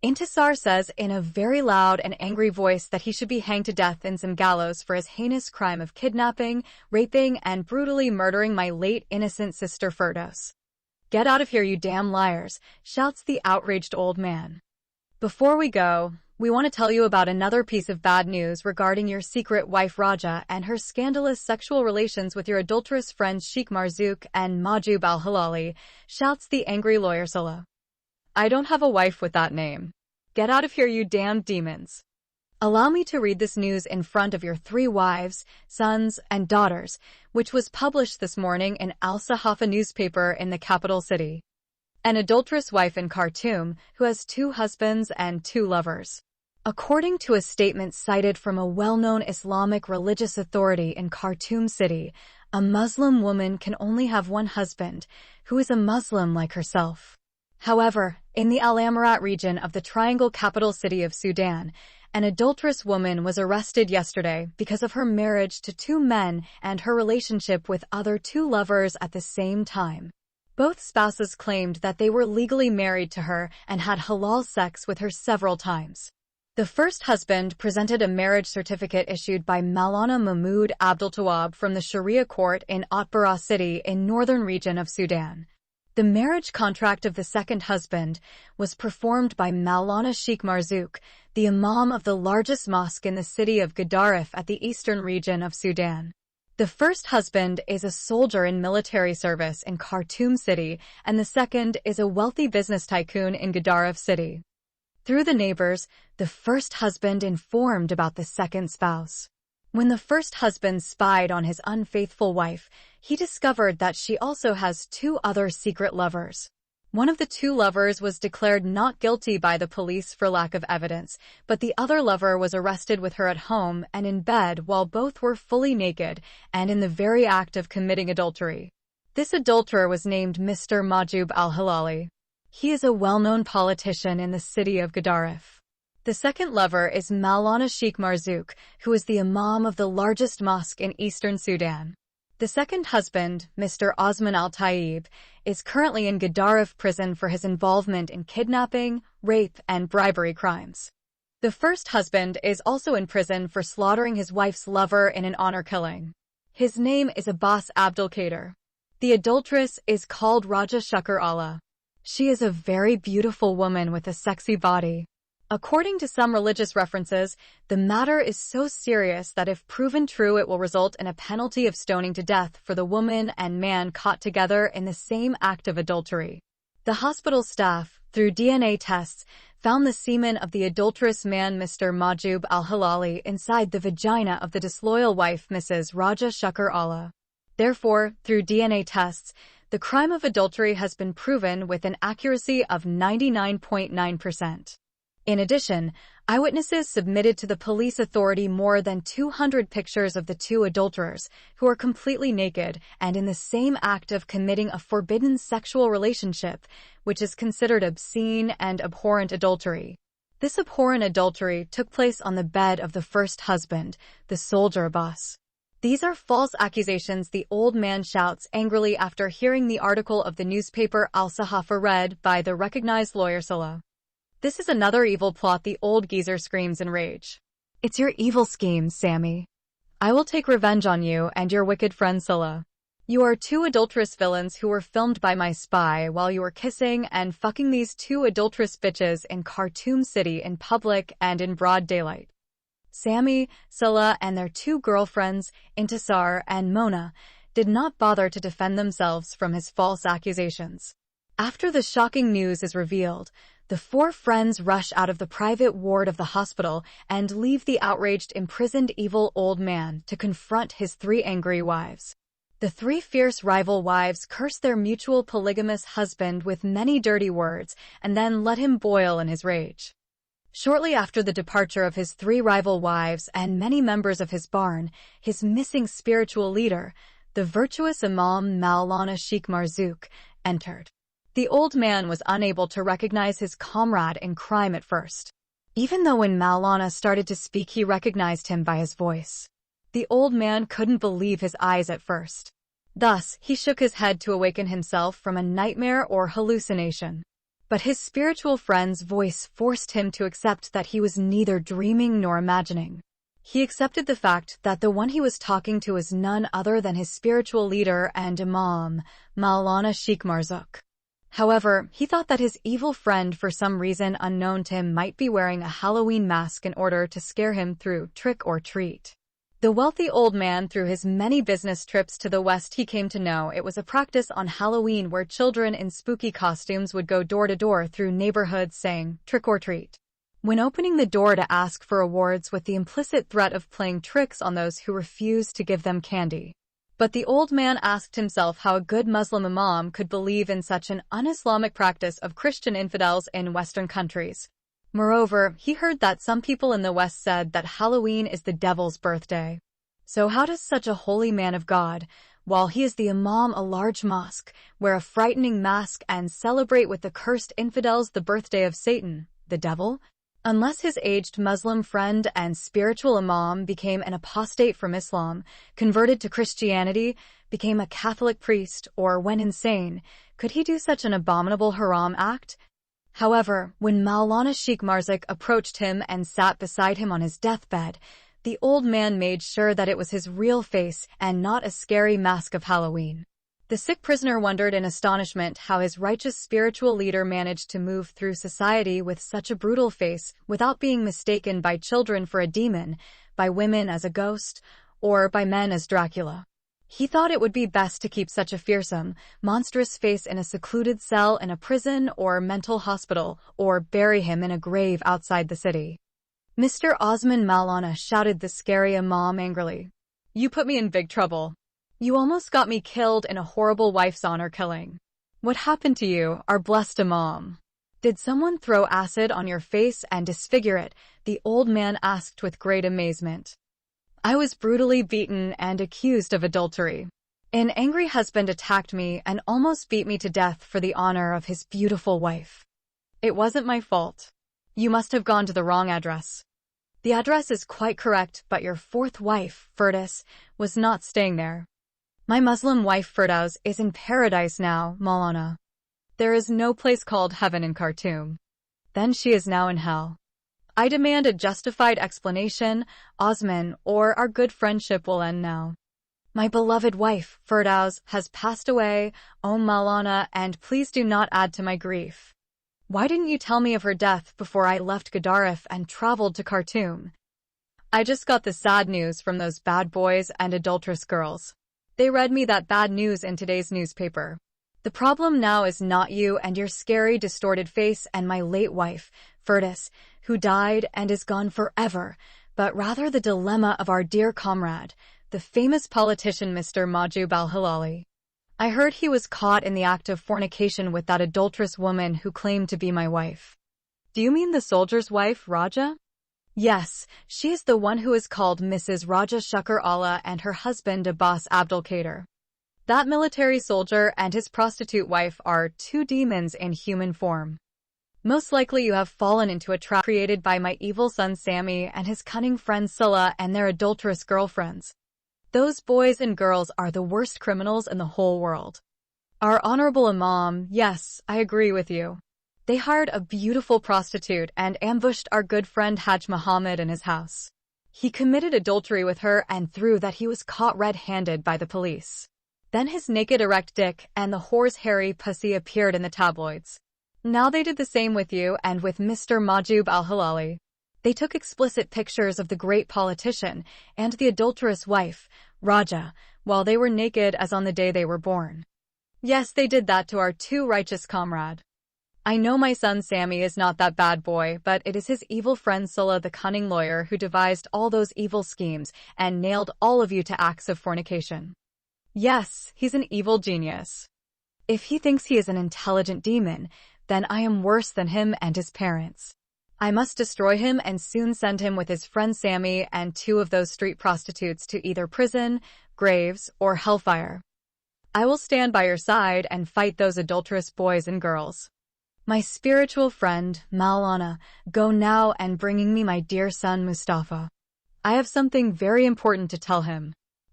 S1: Intisar says in a very loud and angry voice that he should be hanged to death in some gallows for his heinous crime of kidnapping, raping, and brutally murdering my late innocent sister Firdaus. "Get out of here, you damn liars," shouts the outraged old man. "Before we go, we want to tell you about another piece of bad news regarding your secret wife Raja and her scandalous sexual relations with your adulterous friends Sheikh Marzouk and Majub al-Halali," shouts the angry lawyer Sulla. "I don't have a wife with that name. Get out of here, you damned demons." Allow me to read this news in front of your 3 wives, sons, and daughters, which was published this morning in Al Sahafa newspaper in the capital city. An adulterous wife in Khartoum who has 2 husbands and 2 lovers. According to a statement cited from a well-known Islamic religious authority in Khartoum city, a Muslim woman can only have 1 husband, who is a Muslim like herself. However, in the Al Amarat region of the Triangle capital city of Sudan, an adulterous woman was arrested yesterday because of her marriage to 2 men and her relationship with other 2 lovers at the same time. Both spouses claimed that they were legally married to her and had halal sex with her several times. The first husband presented a marriage certificate issued by Maulana Mahmoud Abdultawab from the Sharia court in Atbara city in northern region of Sudan. The marriage contract of the second husband was performed by Maulana Sheikh Marzouk, the imam of the largest mosque in the city of Gedaref at the eastern region of Sudan. The first husband is a soldier in military service in Khartoum city, and the second is a wealthy business tycoon in Gedaref city. Through the neighbors, the first husband informed about the second spouse. When the first husband spied on his unfaithful wife, he discovered that she also has 2 other secret lovers. One of the 2 lovers was declared not guilty by the police for lack of evidence, but the other lover was arrested with her at home and in bed while both were fully naked and in the very act of committing adultery. This adulterer was named Mr. Majub al-Hilali. He is a well-known politician in the city of Gedaref. The second lover is Maulana Sheikh Marzouk, who is the imam of the largest mosque in eastern Sudan. The second husband, Mr. Osman al-Tayyib, is currently in Gedaref prison for his involvement in kidnapping, rape, and bribery crimes. The first husband is also in prison for slaughtering his wife's lover in an honor killing. His name is Abbas Abdelkader. The adulteress is called Raja Shukr Allah. She is a very beautiful woman with a sexy body. According to some religious references, the matter is so serious that if proven true it will result in a penalty of stoning to death for the woman and man caught together in the same act of adultery. The hospital staff, through DNA tests, found the semen of the adulterous man Mr. Majub al-Hilali inside the vagina of the disloyal wife Mrs. Raja Shukr Allah. Therefore, through DNA tests, the crime of adultery has been proven with an accuracy of 99.9%. In addition, eyewitnesses submitted to the police authority more than 200 pictures of the 2 adulterers, who are completely naked and in the same act of committing a forbidden sexual relationship, which is considered obscene and abhorrent adultery. This abhorrent adultery took place on the bed of the first husband, the soldier Abbas. These are false accusations, the old man shouts angrily after hearing the article of the newspaper Al Sahafa read by the recognized lawyer Salah. This is another evil plot, the old geezer screams in rage. It's your evil scheme, Sammy. I will take revenge on you and your wicked friend Salah. You are 2 adulterous villains who were filmed by my spy while you were kissing and fucking these 2 adulterous bitches in Khartoum city in public and in broad daylight. Sammy, Salah, and their 2 girlfriends, Intisar and Mona, did not bother to defend themselves from his false accusations. After the shocking news is revealed, the 4 friends rush out of the private ward of the hospital and leave the outraged, imprisoned evil old man to confront his 3 angry wives. The 3 fierce rival wives curse their mutual polygamous husband with many dirty words and then let him boil in his rage. Shortly after the departure of his 3 rival wives and many members of his barn, his missing spiritual leader, the virtuous Imam Maulana Sheikh Marzouk, entered. The old man was unable to recognize his comrade in crime at first. Even though when Maulana started to speak he recognized him by his voice. The old man couldn't believe his eyes at first. Thus, he shook his head to awaken himself from a nightmare or hallucination. But his spiritual friend's voice forced him to accept that he was neither dreaming nor imagining. He accepted the fact that the one he was talking to was none other than his spiritual leader and Imam, Maulana Sheikh Marzouk. However, he thought that his evil friend, for some reason unknown to him, might be wearing a Halloween mask in order to scare him through trick or treat. The wealthy old man, through his many business trips to the West, he came to know it was a practice on Halloween where children in spooky costumes would go door to door through neighborhoods saying, "Trick or treat." when opening the door to ask for awards with the implicit threat of playing tricks on those who refused to give them candy. But the old man asked himself how a good Muslim imam could believe in such an un-Islamic practice of Christian infidels in Western countries. Moreover, he heard that some people in the West said that Halloween is the devil's birthday. So how does such a holy man of God, while he is the imam a large mosque, wear a frightening mask and celebrate with the cursed infidels the birthday of Satan, the devil? Unless his aged Muslim friend and spiritual imam became an apostate from Islam, converted to Christianity, became a Catholic priest, or went insane, could he do such an abominable haram act? However, when Maulana Sheikh Marzook approached him and sat beside him on his deathbed, the old man made sure that it was his real face and not a scary mask of Halloween. The sick prisoner wondered in astonishment how his righteous spiritual leader managed to move through society with such a brutal face without being mistaken by children for a demon, by women as a ghost, or by men as Dracula. He thought it would be best to keep such a fearsome, monstrous face in a secluded cell in a prison or mental hospital, or bury him in a grave outside the city. Mr. Osman Maulana shouted the scary imam angrily. "You put me in big trouble. You almost got me killed in a horrible wife's honor killing. What happened to you, our blessed imam? Did someone throw acid on your face and disfigure it?" the old man asked with great amazement. "I was brutally beaten and accused of adultery. An angry husband attacked me and almost beat me to death for the honor of his beautiful wife. It wasn't my fault. You must have gone to the wrong address. The address is quite correct, but your fourth wife, Firdaus, was not staying there. My Muslim wife Firdaus is in paradise now, Maulana. There is no place called heaven in Khartoum. Then she is now in hell. I demand a justified explanation, Osman, or our good friendship will end now. My beloved wife, Firdaus, has passed away, O Maulana, and please do not add to my grief. Why didn't you tell me of her death before I left Gadaref and traveled to Khartoum? I just got the sad news from those bad boys and adulterous girls. They read me that bad news in today's newspaper. The problem now is not you and your scary, distorted face and my late wife, Firdaus, who died and is gone forever, but rather the dilemma of our dear comrade, the famous politician Mr. Mahjoub al-Hilali. I heard he was caught in the act of fornication with that adulterous woman who claimed to be my wife. Do you mean the soldier's wife, Raja? Yes, she is the one who is called Mrs. Raja Shukr Allah and her husband Abbas Abdul Qadir. That military soldier and his prostitute wife are two demons in human form. Most likely you have fallen into a trap created by my evil son Sammy and his cunning friend Scylla and their adulterous girlfriends. Those boys and girls are the worst criminals in the whole world. Our honorable imam, yes, I agree with you. They hired a beautiful prostitute and ambushed our good friend Hajj Muhammad in his house. He committed adultery with her and through that he was caught red-handed by the police. Then his naked erect dick and the whore's hairy pussy appeared in the tabloids. Now they did the same with you and with Mr. Mahjoub al-Hilali. They took explicit pictures of the great politician and the adulterous wife, Raja, while they were naked as on the day they were born. Yes, they did that to our too righteous comrade. I know my son Sammy is not that bad boy, but it is his evil friend Scylla the cunning lawyer who devised all those evil schemes and nailed all of you to acts of fornication. Yes, he's an evil genius. If he thinks he is an intelligent demon, then I am worse than him and his parents. I must destroy him and soon send him with his friend Sammy and two of those street prostitutes to either prison, graves, or hellfire. I will stand by your side and fight those adulterous boys and girls. My spiritual friend, Maulana, go now and bringing me my dear son Mustafa. I have something very important to tell him.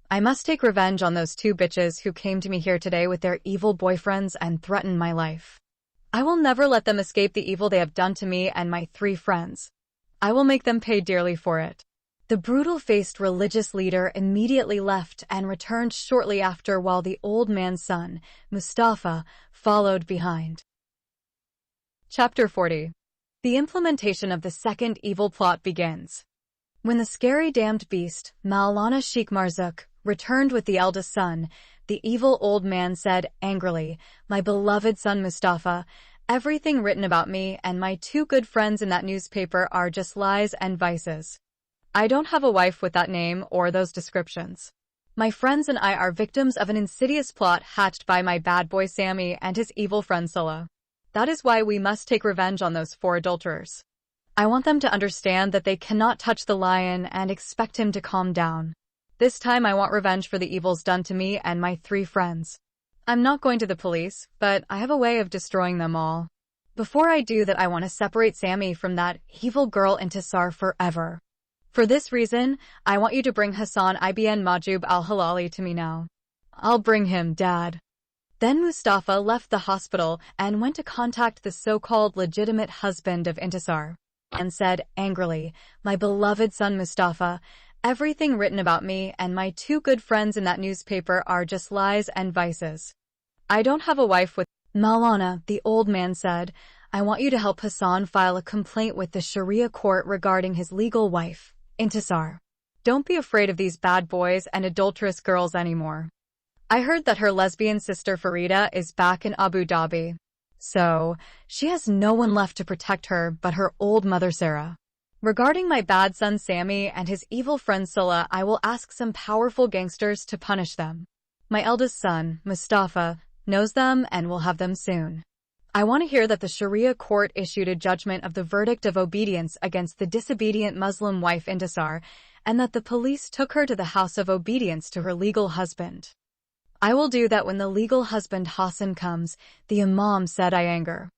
S1: I must take revenge on those two bitches who came to me here today with their evil boyfriends and threatened my life. I will never let them escape the evil they have done to me and my 3 friends. I will make them pay dearly for it. The brutal-faced religious leader immediately left and returned shortly after while the old man's son, Mustafa, followed behind. Chapter 40. The implementation of the second evil plot begins. When the scary damned beast, Maulana Sheikh Marzook, returned with the eldest son, the evil old man said angrily, "My beloved son Mustafa, Everything written about me and my two good friends in that newspaper are just lies and vices. I don't have a wife with that name or those descriptions. My friends and I are victims of an insidious plot hatched by my bad boy Sammy and his evil friend Scylla. That is why we must take revenge on those four adulterers. I want them to understand that they cannot touch the lion and expect him to calm down. This time I want revenge for the evils done to me and my three friends. I'm not going to the police, but I have a way of destroying them all. Before I do that, I want to separate Sammy from that evil girl Intisar forever. For this reason, I want you to bring Hassan ibn Majub al-Halali to me now. I'll bring him, Dad. Then Mustafa left the hospital and went to contact the so-called legitimate husband of Intisar, and said angrily, "My beloved son Mustafa, everything written about me and my two good friends in that newspaper are just lies and vices. I don't have a wife with..." "Maulana," the old man said, "I want you to help Hassan file a complaint with the Sharia court regarding his legal wife, Intisar. Don't be afraid of these bad boys and adulterous girls anymore. I heard that her lesbian sister Farida is back in Abu Dhabi. So, she has no one left to protect her but her old mother Sarah. Regarding my bad son Sammy and his evil friend Scylla, I will ask some powerful gangsters to punish them. My eldest son, Mustafa, knows them and will have them soon. I want to hear that the Sharia court issued a judgment of the verdict of obedience against the disobedient Muslim wife Intisar, and that the police took her to the house of obedience to her legal husband. I will do that when the legal husband Hassan comes," the Imam said in anger.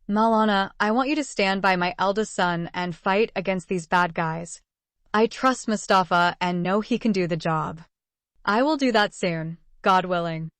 S1: "Maulana, I want you to stand by my eldest son and fight against these bad guys. I trust Mustafa and know he can do the job. I will do that soon, God willing.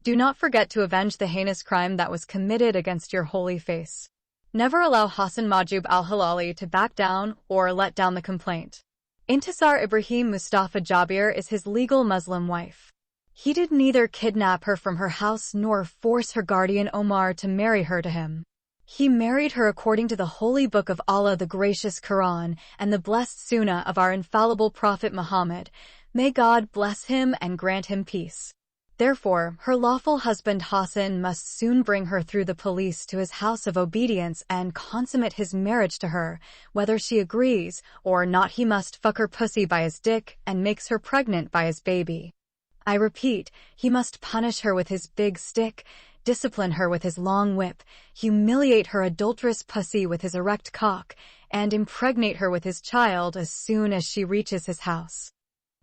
S1: Do not forget to avenge the heinous crime that was committed against your holy face. Never allow Hassan Majub al-Halali to back down or let down the complaint. Intisar Ibrahim Mustafa Jabir is his legal Muslim wife. He did neither kidnap her from her house nor force her guardian Omar to marry her to him. He married her according to the holy book of Allah, the gracious Quran, and the blessed Sunnah of our infallible Prophet Muhammad. May God bless him and grant him peace. Therefore, her lawful husband Hassan must soon bring her through the police to his house of obedience and consummate his marriage to her. Whether she agrees or not, he must fuck her pussy by his dick and makes her pregnant by his baby. I repeat, he must punish her with his big stick, discipline her with his long whip, humiliate her adulterous pussy with his erect cock, and impregnate her with his child as soon as she reaches his house.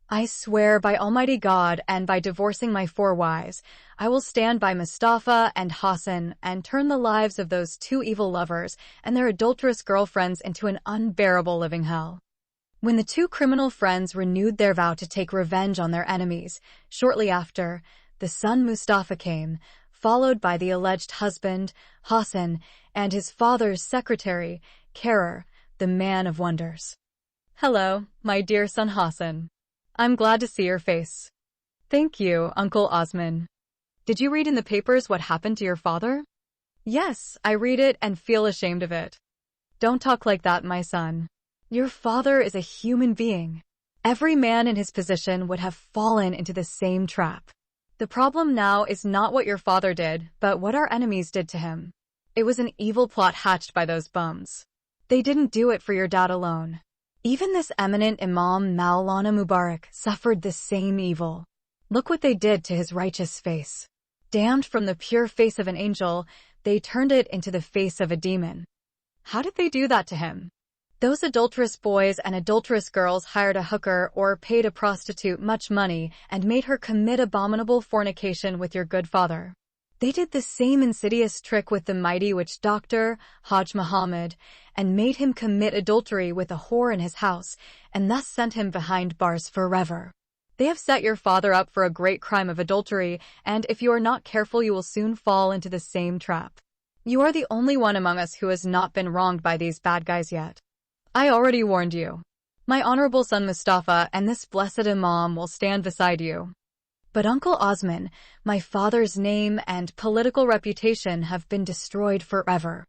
S1: I swear by Almighty God and by divorcing my four wives, I will stand by Mustafa and Hassan and turn the lives of those two evil lovers and their adulterous girlfriends into an unbearable living hell." When the two criminal friends renewed their vow to take revenge on their enemies, shortly after, the son Mustafa came, followed by the alleged husband, Hassan, and his father's secretary, Karar, the man of wonders. "Hello, my dear son Hassan. I'm glad to see your face." "Thank you, Uncle Osman. Did you read in the papers what happened to your father?" "Yes, I read it and feel ashamed of it." "Don't talk like that, my son. Your father is a human being. Every man in his position would have fallen into the same trap. The problem now is not what your father did, but what our enemies did to him. It was an evil plot hatched by those bums. They didn't do it for your dad alone. Even this eminent Imam Maulana Mubarak suffered the same evil. Look what they did to his righteous face. Damned from the pure face of an angel, they turned it into the face of a demon. How did they do that to him? Those adulterous boys and adulterous girls hired a hooker or paid a prostitute much money and made her commit abominable fornication with your good father. They did the same insidious trick with the mighty witch doctor, Hajj Muhammad, and made him commit adultery with a whore in his house, and thus sent him behind bars forever. They have set your father up for a great crime of adultery, and if you are not careful, you will soon fall into the same trap. You are the only one among us who has not been wronged by these bad guys yet. I already warned you. My honorable son Mustafa and this blessed Imam will stand beside you. But Uncle Osman, my father's name and political reputation have been destroyed forever.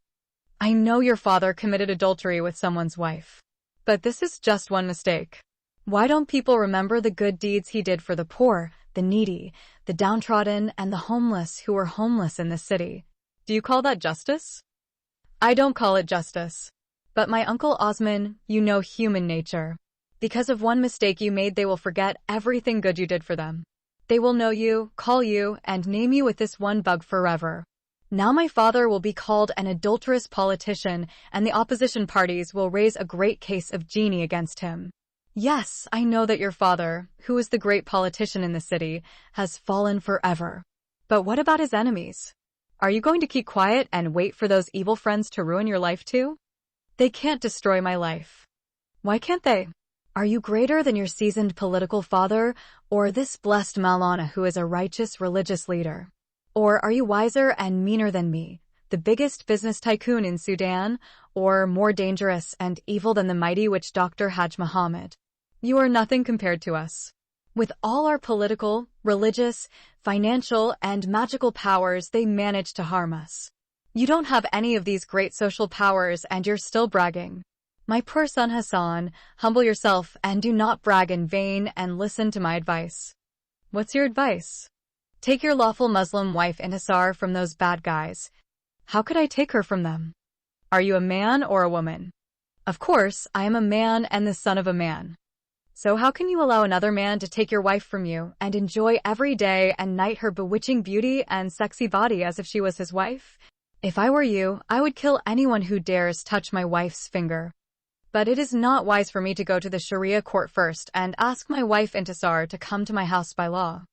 S1: I know your father committed adultery with someone's wife. But this is just one mistake. Why don't people remember the good deeds he did for the poor, the needy, the downtrodden, and the homeless who were homeless in this city? Do you call that justice? I don't call it justice. But my Uncle Osman, you know human nature. Because of one mistake you made, they will forget everything good you did for them. They will know you, call you, and name you with this one bug forever. Now my father will be called an adulterous politician, and the opposition parties will raise a great case of genie against him. Yes, I know that your father, who is the great politician in the city, has fallen forever. But what about his enemies? Are you going to keep quiet and wait for those evil friends to ruin your life too? They can't destroy my life. Why can't they? Are you greater than your seasoned political father, or this blessed Maulana who is a righteous religious leader? Or are you wiser and meaner than me, the biggest business tycoon in Sudan, or more dangerous and evil than the mighty witch Dr. Hajj Muhammad? You are nothing compared to us. With all our political, religious, financial, and magical powers, they manage to harm us. You don't have any of these great social powers and you're still bragging. My poor son Hassan, humble yourself and do not brag in vain and listen to my advice. What's your advice? Take your lawful Muslim wife Intisar from those bad guys. How could I take her from them? Are you a man or a woman? Of course, I am a man and the son of a man. So how can you allow another man to take your wife from you and enjoy every day and night her bewitching beauty and sexy body as if she was his wife? If I were you, I would kill anyone who dares touch my wife's finger. But it is not wise for me to go to the Sharia court first and ask my wife Intisar to come to my house by law.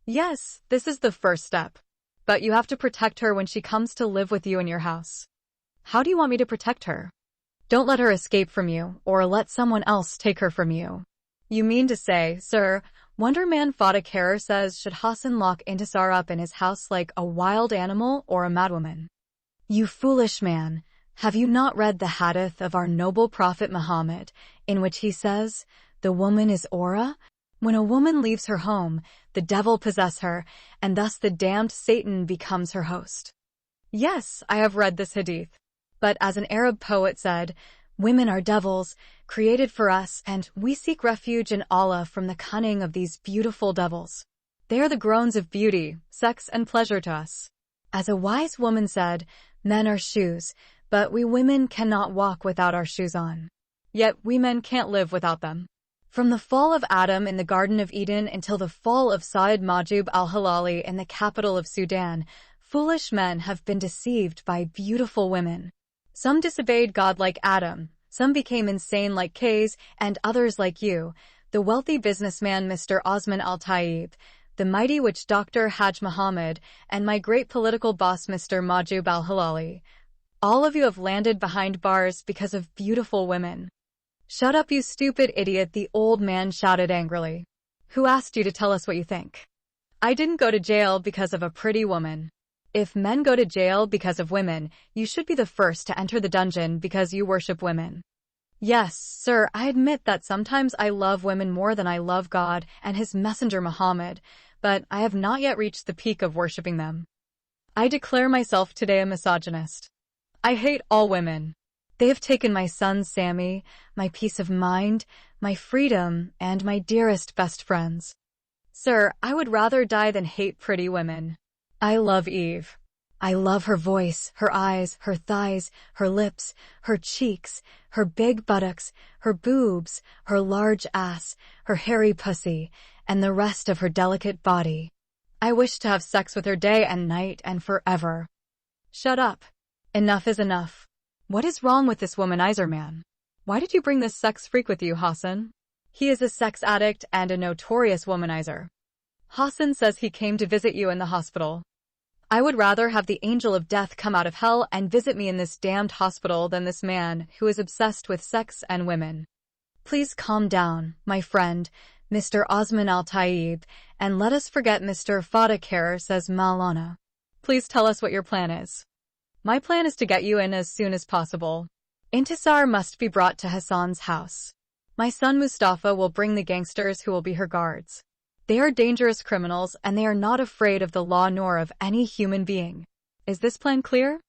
S1: Yes, this is the first step. But you have to protect her when she comes to live with you in your house. How do you want me to protect her? Don't let her escape from you, or let someone else take her from you. You mean to say, sir, Wonder Man Fada Khair says, should Hassan lock Intisar up in his house like a wild animal or a madwoman? You foolish man, have you not read the hadith of our noble Prophet Muhammad, in which he says, the woman is Aura? When a woman leaves her home, the devil possesses her, and thus the damned Satan becomes her host. Yes, I have read this hadith. But as an Arab poet said, women are devils, created for us, and we seek refuge in Allah from the cunning of these beautiful devils. They are the groans of beauty, sex, and pleasure to us. As a wise woman said, men are shoes, but we women cannot walk without our shoes on. Yet we men can't live without them. From the fall of Adam in the Garden of Eden until the fall of Saad Majub al-Hilali in the capital of Sudan, foolish men have been deceived by beautiful women. Some disobeyed God like Adam, some became insane like Kays, and others like you, the wealthy businessman Mr. Osman al-Taib, the mighty witch Dr. Hajj Muhammad, and my great political boss Mr. Majub al-Hilali. All of you have landed behind bars because of beautiful women. Shut up, you stupid idiot, the old man shouted angrily. Who asked you to tell us what you think? I didn't go to jail because of a pretty woman. If men go to jail because of women, you should be the first to enter the dungeon because you worship women. Yes, sir, I admit that sometimes I love women more than I love God and his messenger Muhammad, but I have not yet reached the peak of worshipping them. I declare myself today a misogynist. I hate all women. They have taken my son Sammy, my peace of mind, my freedom, and my dearest best friends. Sir, I would rather die than hate pretty women. I love Eve. I love her voice, her eyes, her thighs, her lips, her cheeks, her big buttocks, her boobs, her large ass, her hairy pussy, and the rest of her delicate body. I wish to have sex with her day and night and forever. Shut up. Enough is enough. What is wrong with this womanizer man? Why did you bring this sex freak with you, Hassan? He is a sex addict and a notorious womanizer. Hassan says he came to visit you in the hospital. I would rather have the angel of death come out of hell and visit me in this damned hospital than this man who is obsessed with sex and women. Please calm down, my friend, Mr. Osman al-Taib, and let us forget Mr. Fada Khair, says Maulana. Please tell us what your plan is. My plan is to get you in as soon as possible. Intisar must be brought to Hassan's house. My son Mustafa will bring the gangsters who will be her guards. They are dangerous criminals, and they are not afraid of the law nor of any human being. Is this plan clear?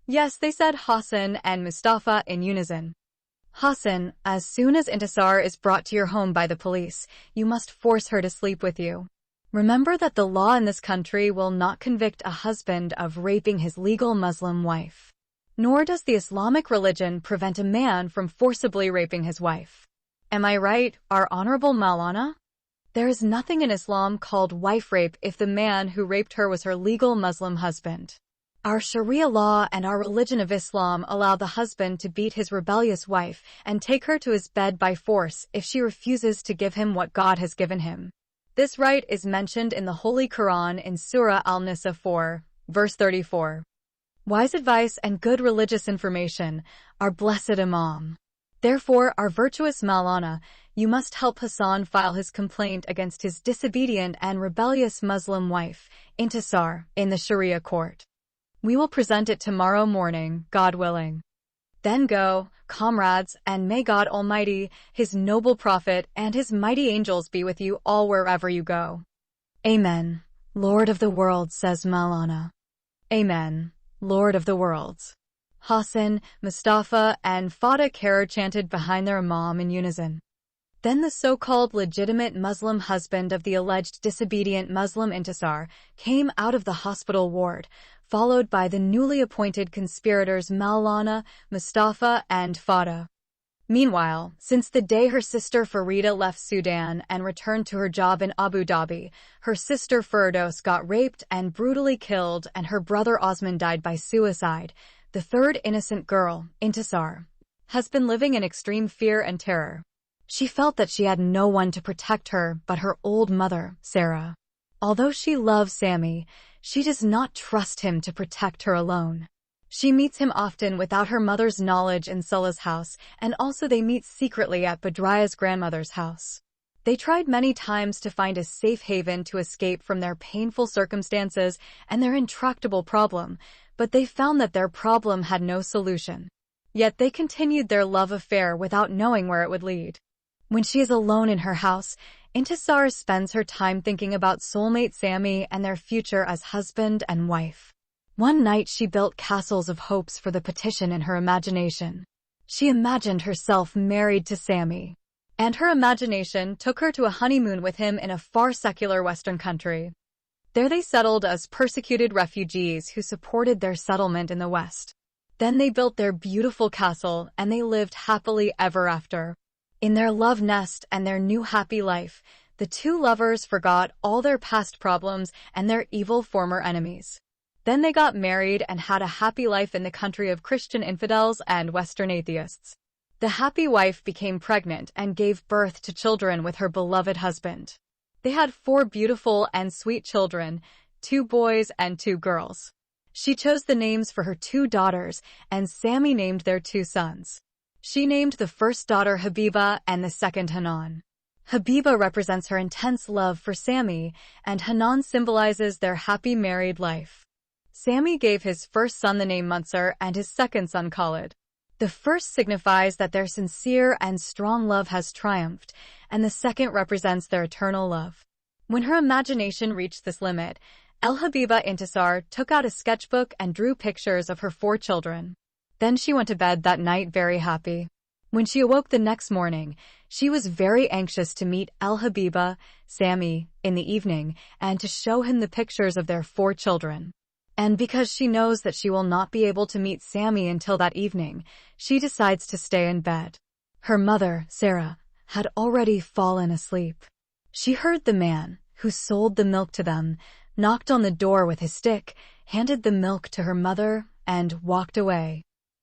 S1: Yes, they said Hassan and Mustafa in unison. Hassan, as soon as Intisar is brought to your home by the police, you must force her to sleep with you. Remember that the law in this country will not convict a husband of raping his legal Muslim wife. Nor does the Islamic religion prevent a man from forcibly raping his wife. Am I right, our Honorable Maulana? There is nothing in Islam called wife rape if the man who raped her was her legal Muslim husband. Our Sharia law and our religion of Islam allow the husband to beat his rebellious wife and take her to his bed by force if she refuses to give him what God has given him. This right is mentioned in the Holy Quran in Surah Al-Nisa 4, verse 34. Wise advice and good religious information, our blessed Imam. Therefore, our virtuous Maulana, you must help Hassan file his complaint against his disobedient and rebellious Muslim wife, Intisar, in the Sharia court. We will present it tomorrow morning, God willing. Then go, comrades, and may God Almighty, His noble Prophet, and His mighty angels be with you all wherever you go. Amen. Lord of the world, says Maulana. Amen. Lord of the worlds. Hassan, Mustafa, and Fada Khair chanted behind their imam in unison. Then the so-called legitimate Muslim husband of the alleged disobedient Muslim Intisar came out of the hospital ward, followed by the newly appointed conspirators Maulana, Mustafa, and Fada. Meanwhile, since the day her sister Farida left Sudan and returned to her job in Abu Dhabi, her sister Firdos got raped and brutally killed, and her brother Osman died by suicide. The third innocent girl, Intisar, has been living in extreme fear and terror. She felt that she had no one to protect her but her old mother, Sarah. Although she loves Sammy, she does not trust him to protect her alone. She meets him often without her mother's knowledge in Sulah's house, and also they meet secretly at Badraya's grandmother's house. They tried many times to find a safe haven to escape from their painful circumstances and their intractable problem, but they found that their problem had no solution. Yet they continued their love affair without knowing where it would lead. When she is alone in her house, Intisar spends her time thinking about soulmate Sammy and their future as husband and wife. One night she built castles of hopes for the petition in her imagination. She imagined herself married to Sammy, and her imagination took her to a honeymoon with him in a far secular Western country. There they settled as persecuted refugees who supported their settlement in the West. Then they built their beautiful castle and they lived happily ever after. In their love nest and their new happy life, the two lovers forgot all their past problems and their evil former enemies. Then they got married and had a happy life in the country of Christian infidels and Western atheists. The happy wife became pregnant and gave birth to children with her beloved husband. They had 4 beautiful and sweet children, 2 boys and 2 girls. She chose the names for her 2 daughters, and Sammy named their 2 sons. She named the first daughter Habiba and the second Hanan. Habiba represents her intense love for Sammy, and Hanan symbolizes their happy married life. Sammy gave his first son the name Munsar and his second son Khalid. The first signifies that their sincere and strong love has triumphed, and the second represents their eternal love. When her imagination reached this limit, El Habiba Intisar took out a sketchbook and drew pictures of her 4 children. Then she went to bed that night very happy. When she awoke the next morning, she was very anxious to meet El Habiba, Sammy, in the evening, and to show him the pictures of their 4 children. And because she knows that she will not be able to meet Sammy until that evening, she decides to stay in bed. Her mother, Sarah, had already fallen asleep. She heard the man, who sold the milk to them, knocked on the door with his stick, handed the milk to her mother, and walked away.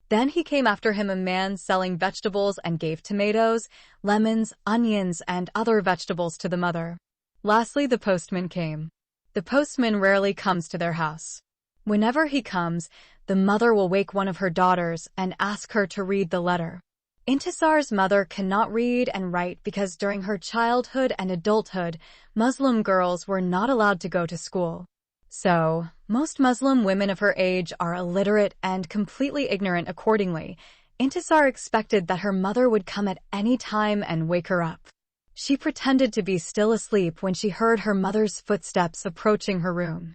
S1: Then he came after him, a man selling vegetables, and gave tomatoes, lemons, onions, and other vegetables to the mother. Lastly, the postman came. The postman rarely comes to their house. Whenever he comes, the mother will wake one of her daughters and ask her to read the letter. Intisar's mother cannot read and write because during her childhood and adulthood, Muslim girls were not allowed to go to school. So, most Muslim women of her age are illiterate and completely ignorant accordingly. Intisar expected that her mother would come at any time and wake her up. She pretended to be still asleep when she heard her mother's footsteps approaching her room.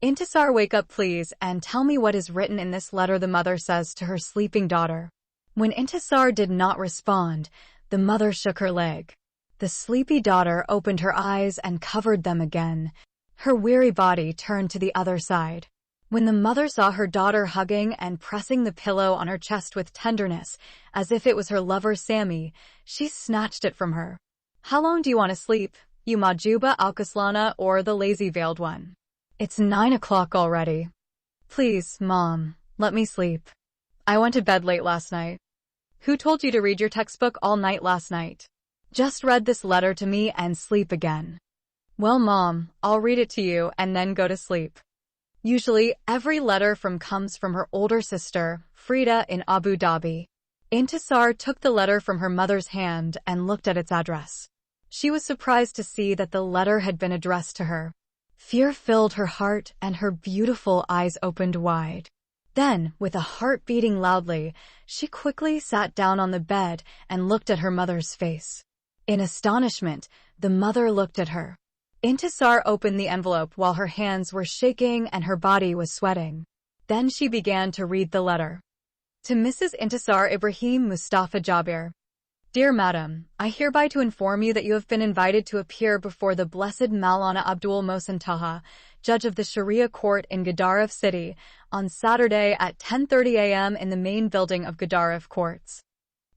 S1: Intisar, wake up please and tell me what is written in this letter, the mother says to her sleeping daughter. When Intisar did not respond, the mother shook her leg. The sleepy daughter opened her eyes and covered them again. Her weary body turned to the other side. When the mother saw her daughter hugging and pressing the pillow on her chest with tenderness, as if it was her lover Sammy, she snatched it from her. How long do you want to sleep, you Majuba Alkaslana or the lazy-veiled one? It's 9 o'clock already. Please, Mom, let me sleep. I went to bed late last night. Who told you to read your textbook all night last night? Just read this letter to me and sleep again. Well, Mom, I'll read it to you and then go to sleep. Usually, every letter comes from her older sister, Frida, in Abu Dhabi. Intisar took the letter from her mother's hand and looked at its address. She was surprised to see that the letter had been addressed to her. Fear filled her heart and her beautiful eyes opened wide. Then, with a heart beating loudly, she quickly sat down on the bed and looked at her mother's face. In astonishment, the mother looked at her. Intisar opened the envelope while her hands were shaking and her body was sweating. Then she began to read the letter. To Mrs. Intisar Ibrahim Mustafa Jabir. Dear Madam, I hereby to inform you that you have been invited to appear before the Blessed Maulana Abdul Mohsen Taha, Judge of the Sharia Court in Gedaref City, on Saturday at 10:30 a.m. in the main building of Gedaref Courts.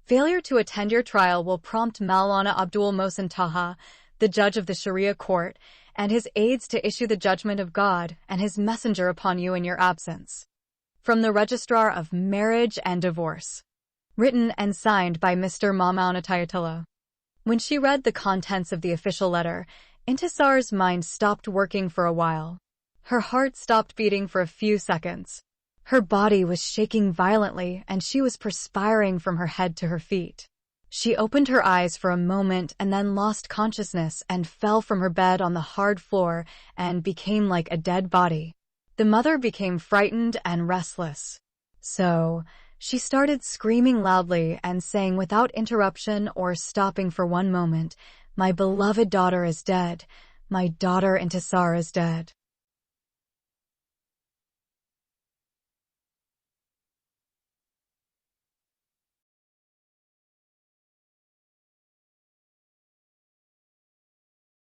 S1: Failure to attend your trial will prompt Maulana Abdul Mohsen Taha, the Judge of the Sharia Court, and his aides to issue the judgment of God and his messenger upon you in your absence. From the Registrar of Marriage and Divorce. Written and signed by Mr. Mamaunatayatullah. When she read the contents of the official letter, Intisar's mind stopped working for a while. Her heart stopped beating for a few seconds. Her body was shaking violently and she was perspiring from her head to her feet. She opened her eyes for a moment and then lost consciousness and fell from her bed on the hard floor and became like a dead body. The mother became frightened and restless. So, she started screaming loudly and saying without interruption or stopping for one moment, "My beloved daughter is dead. My daughter Intisar is dead."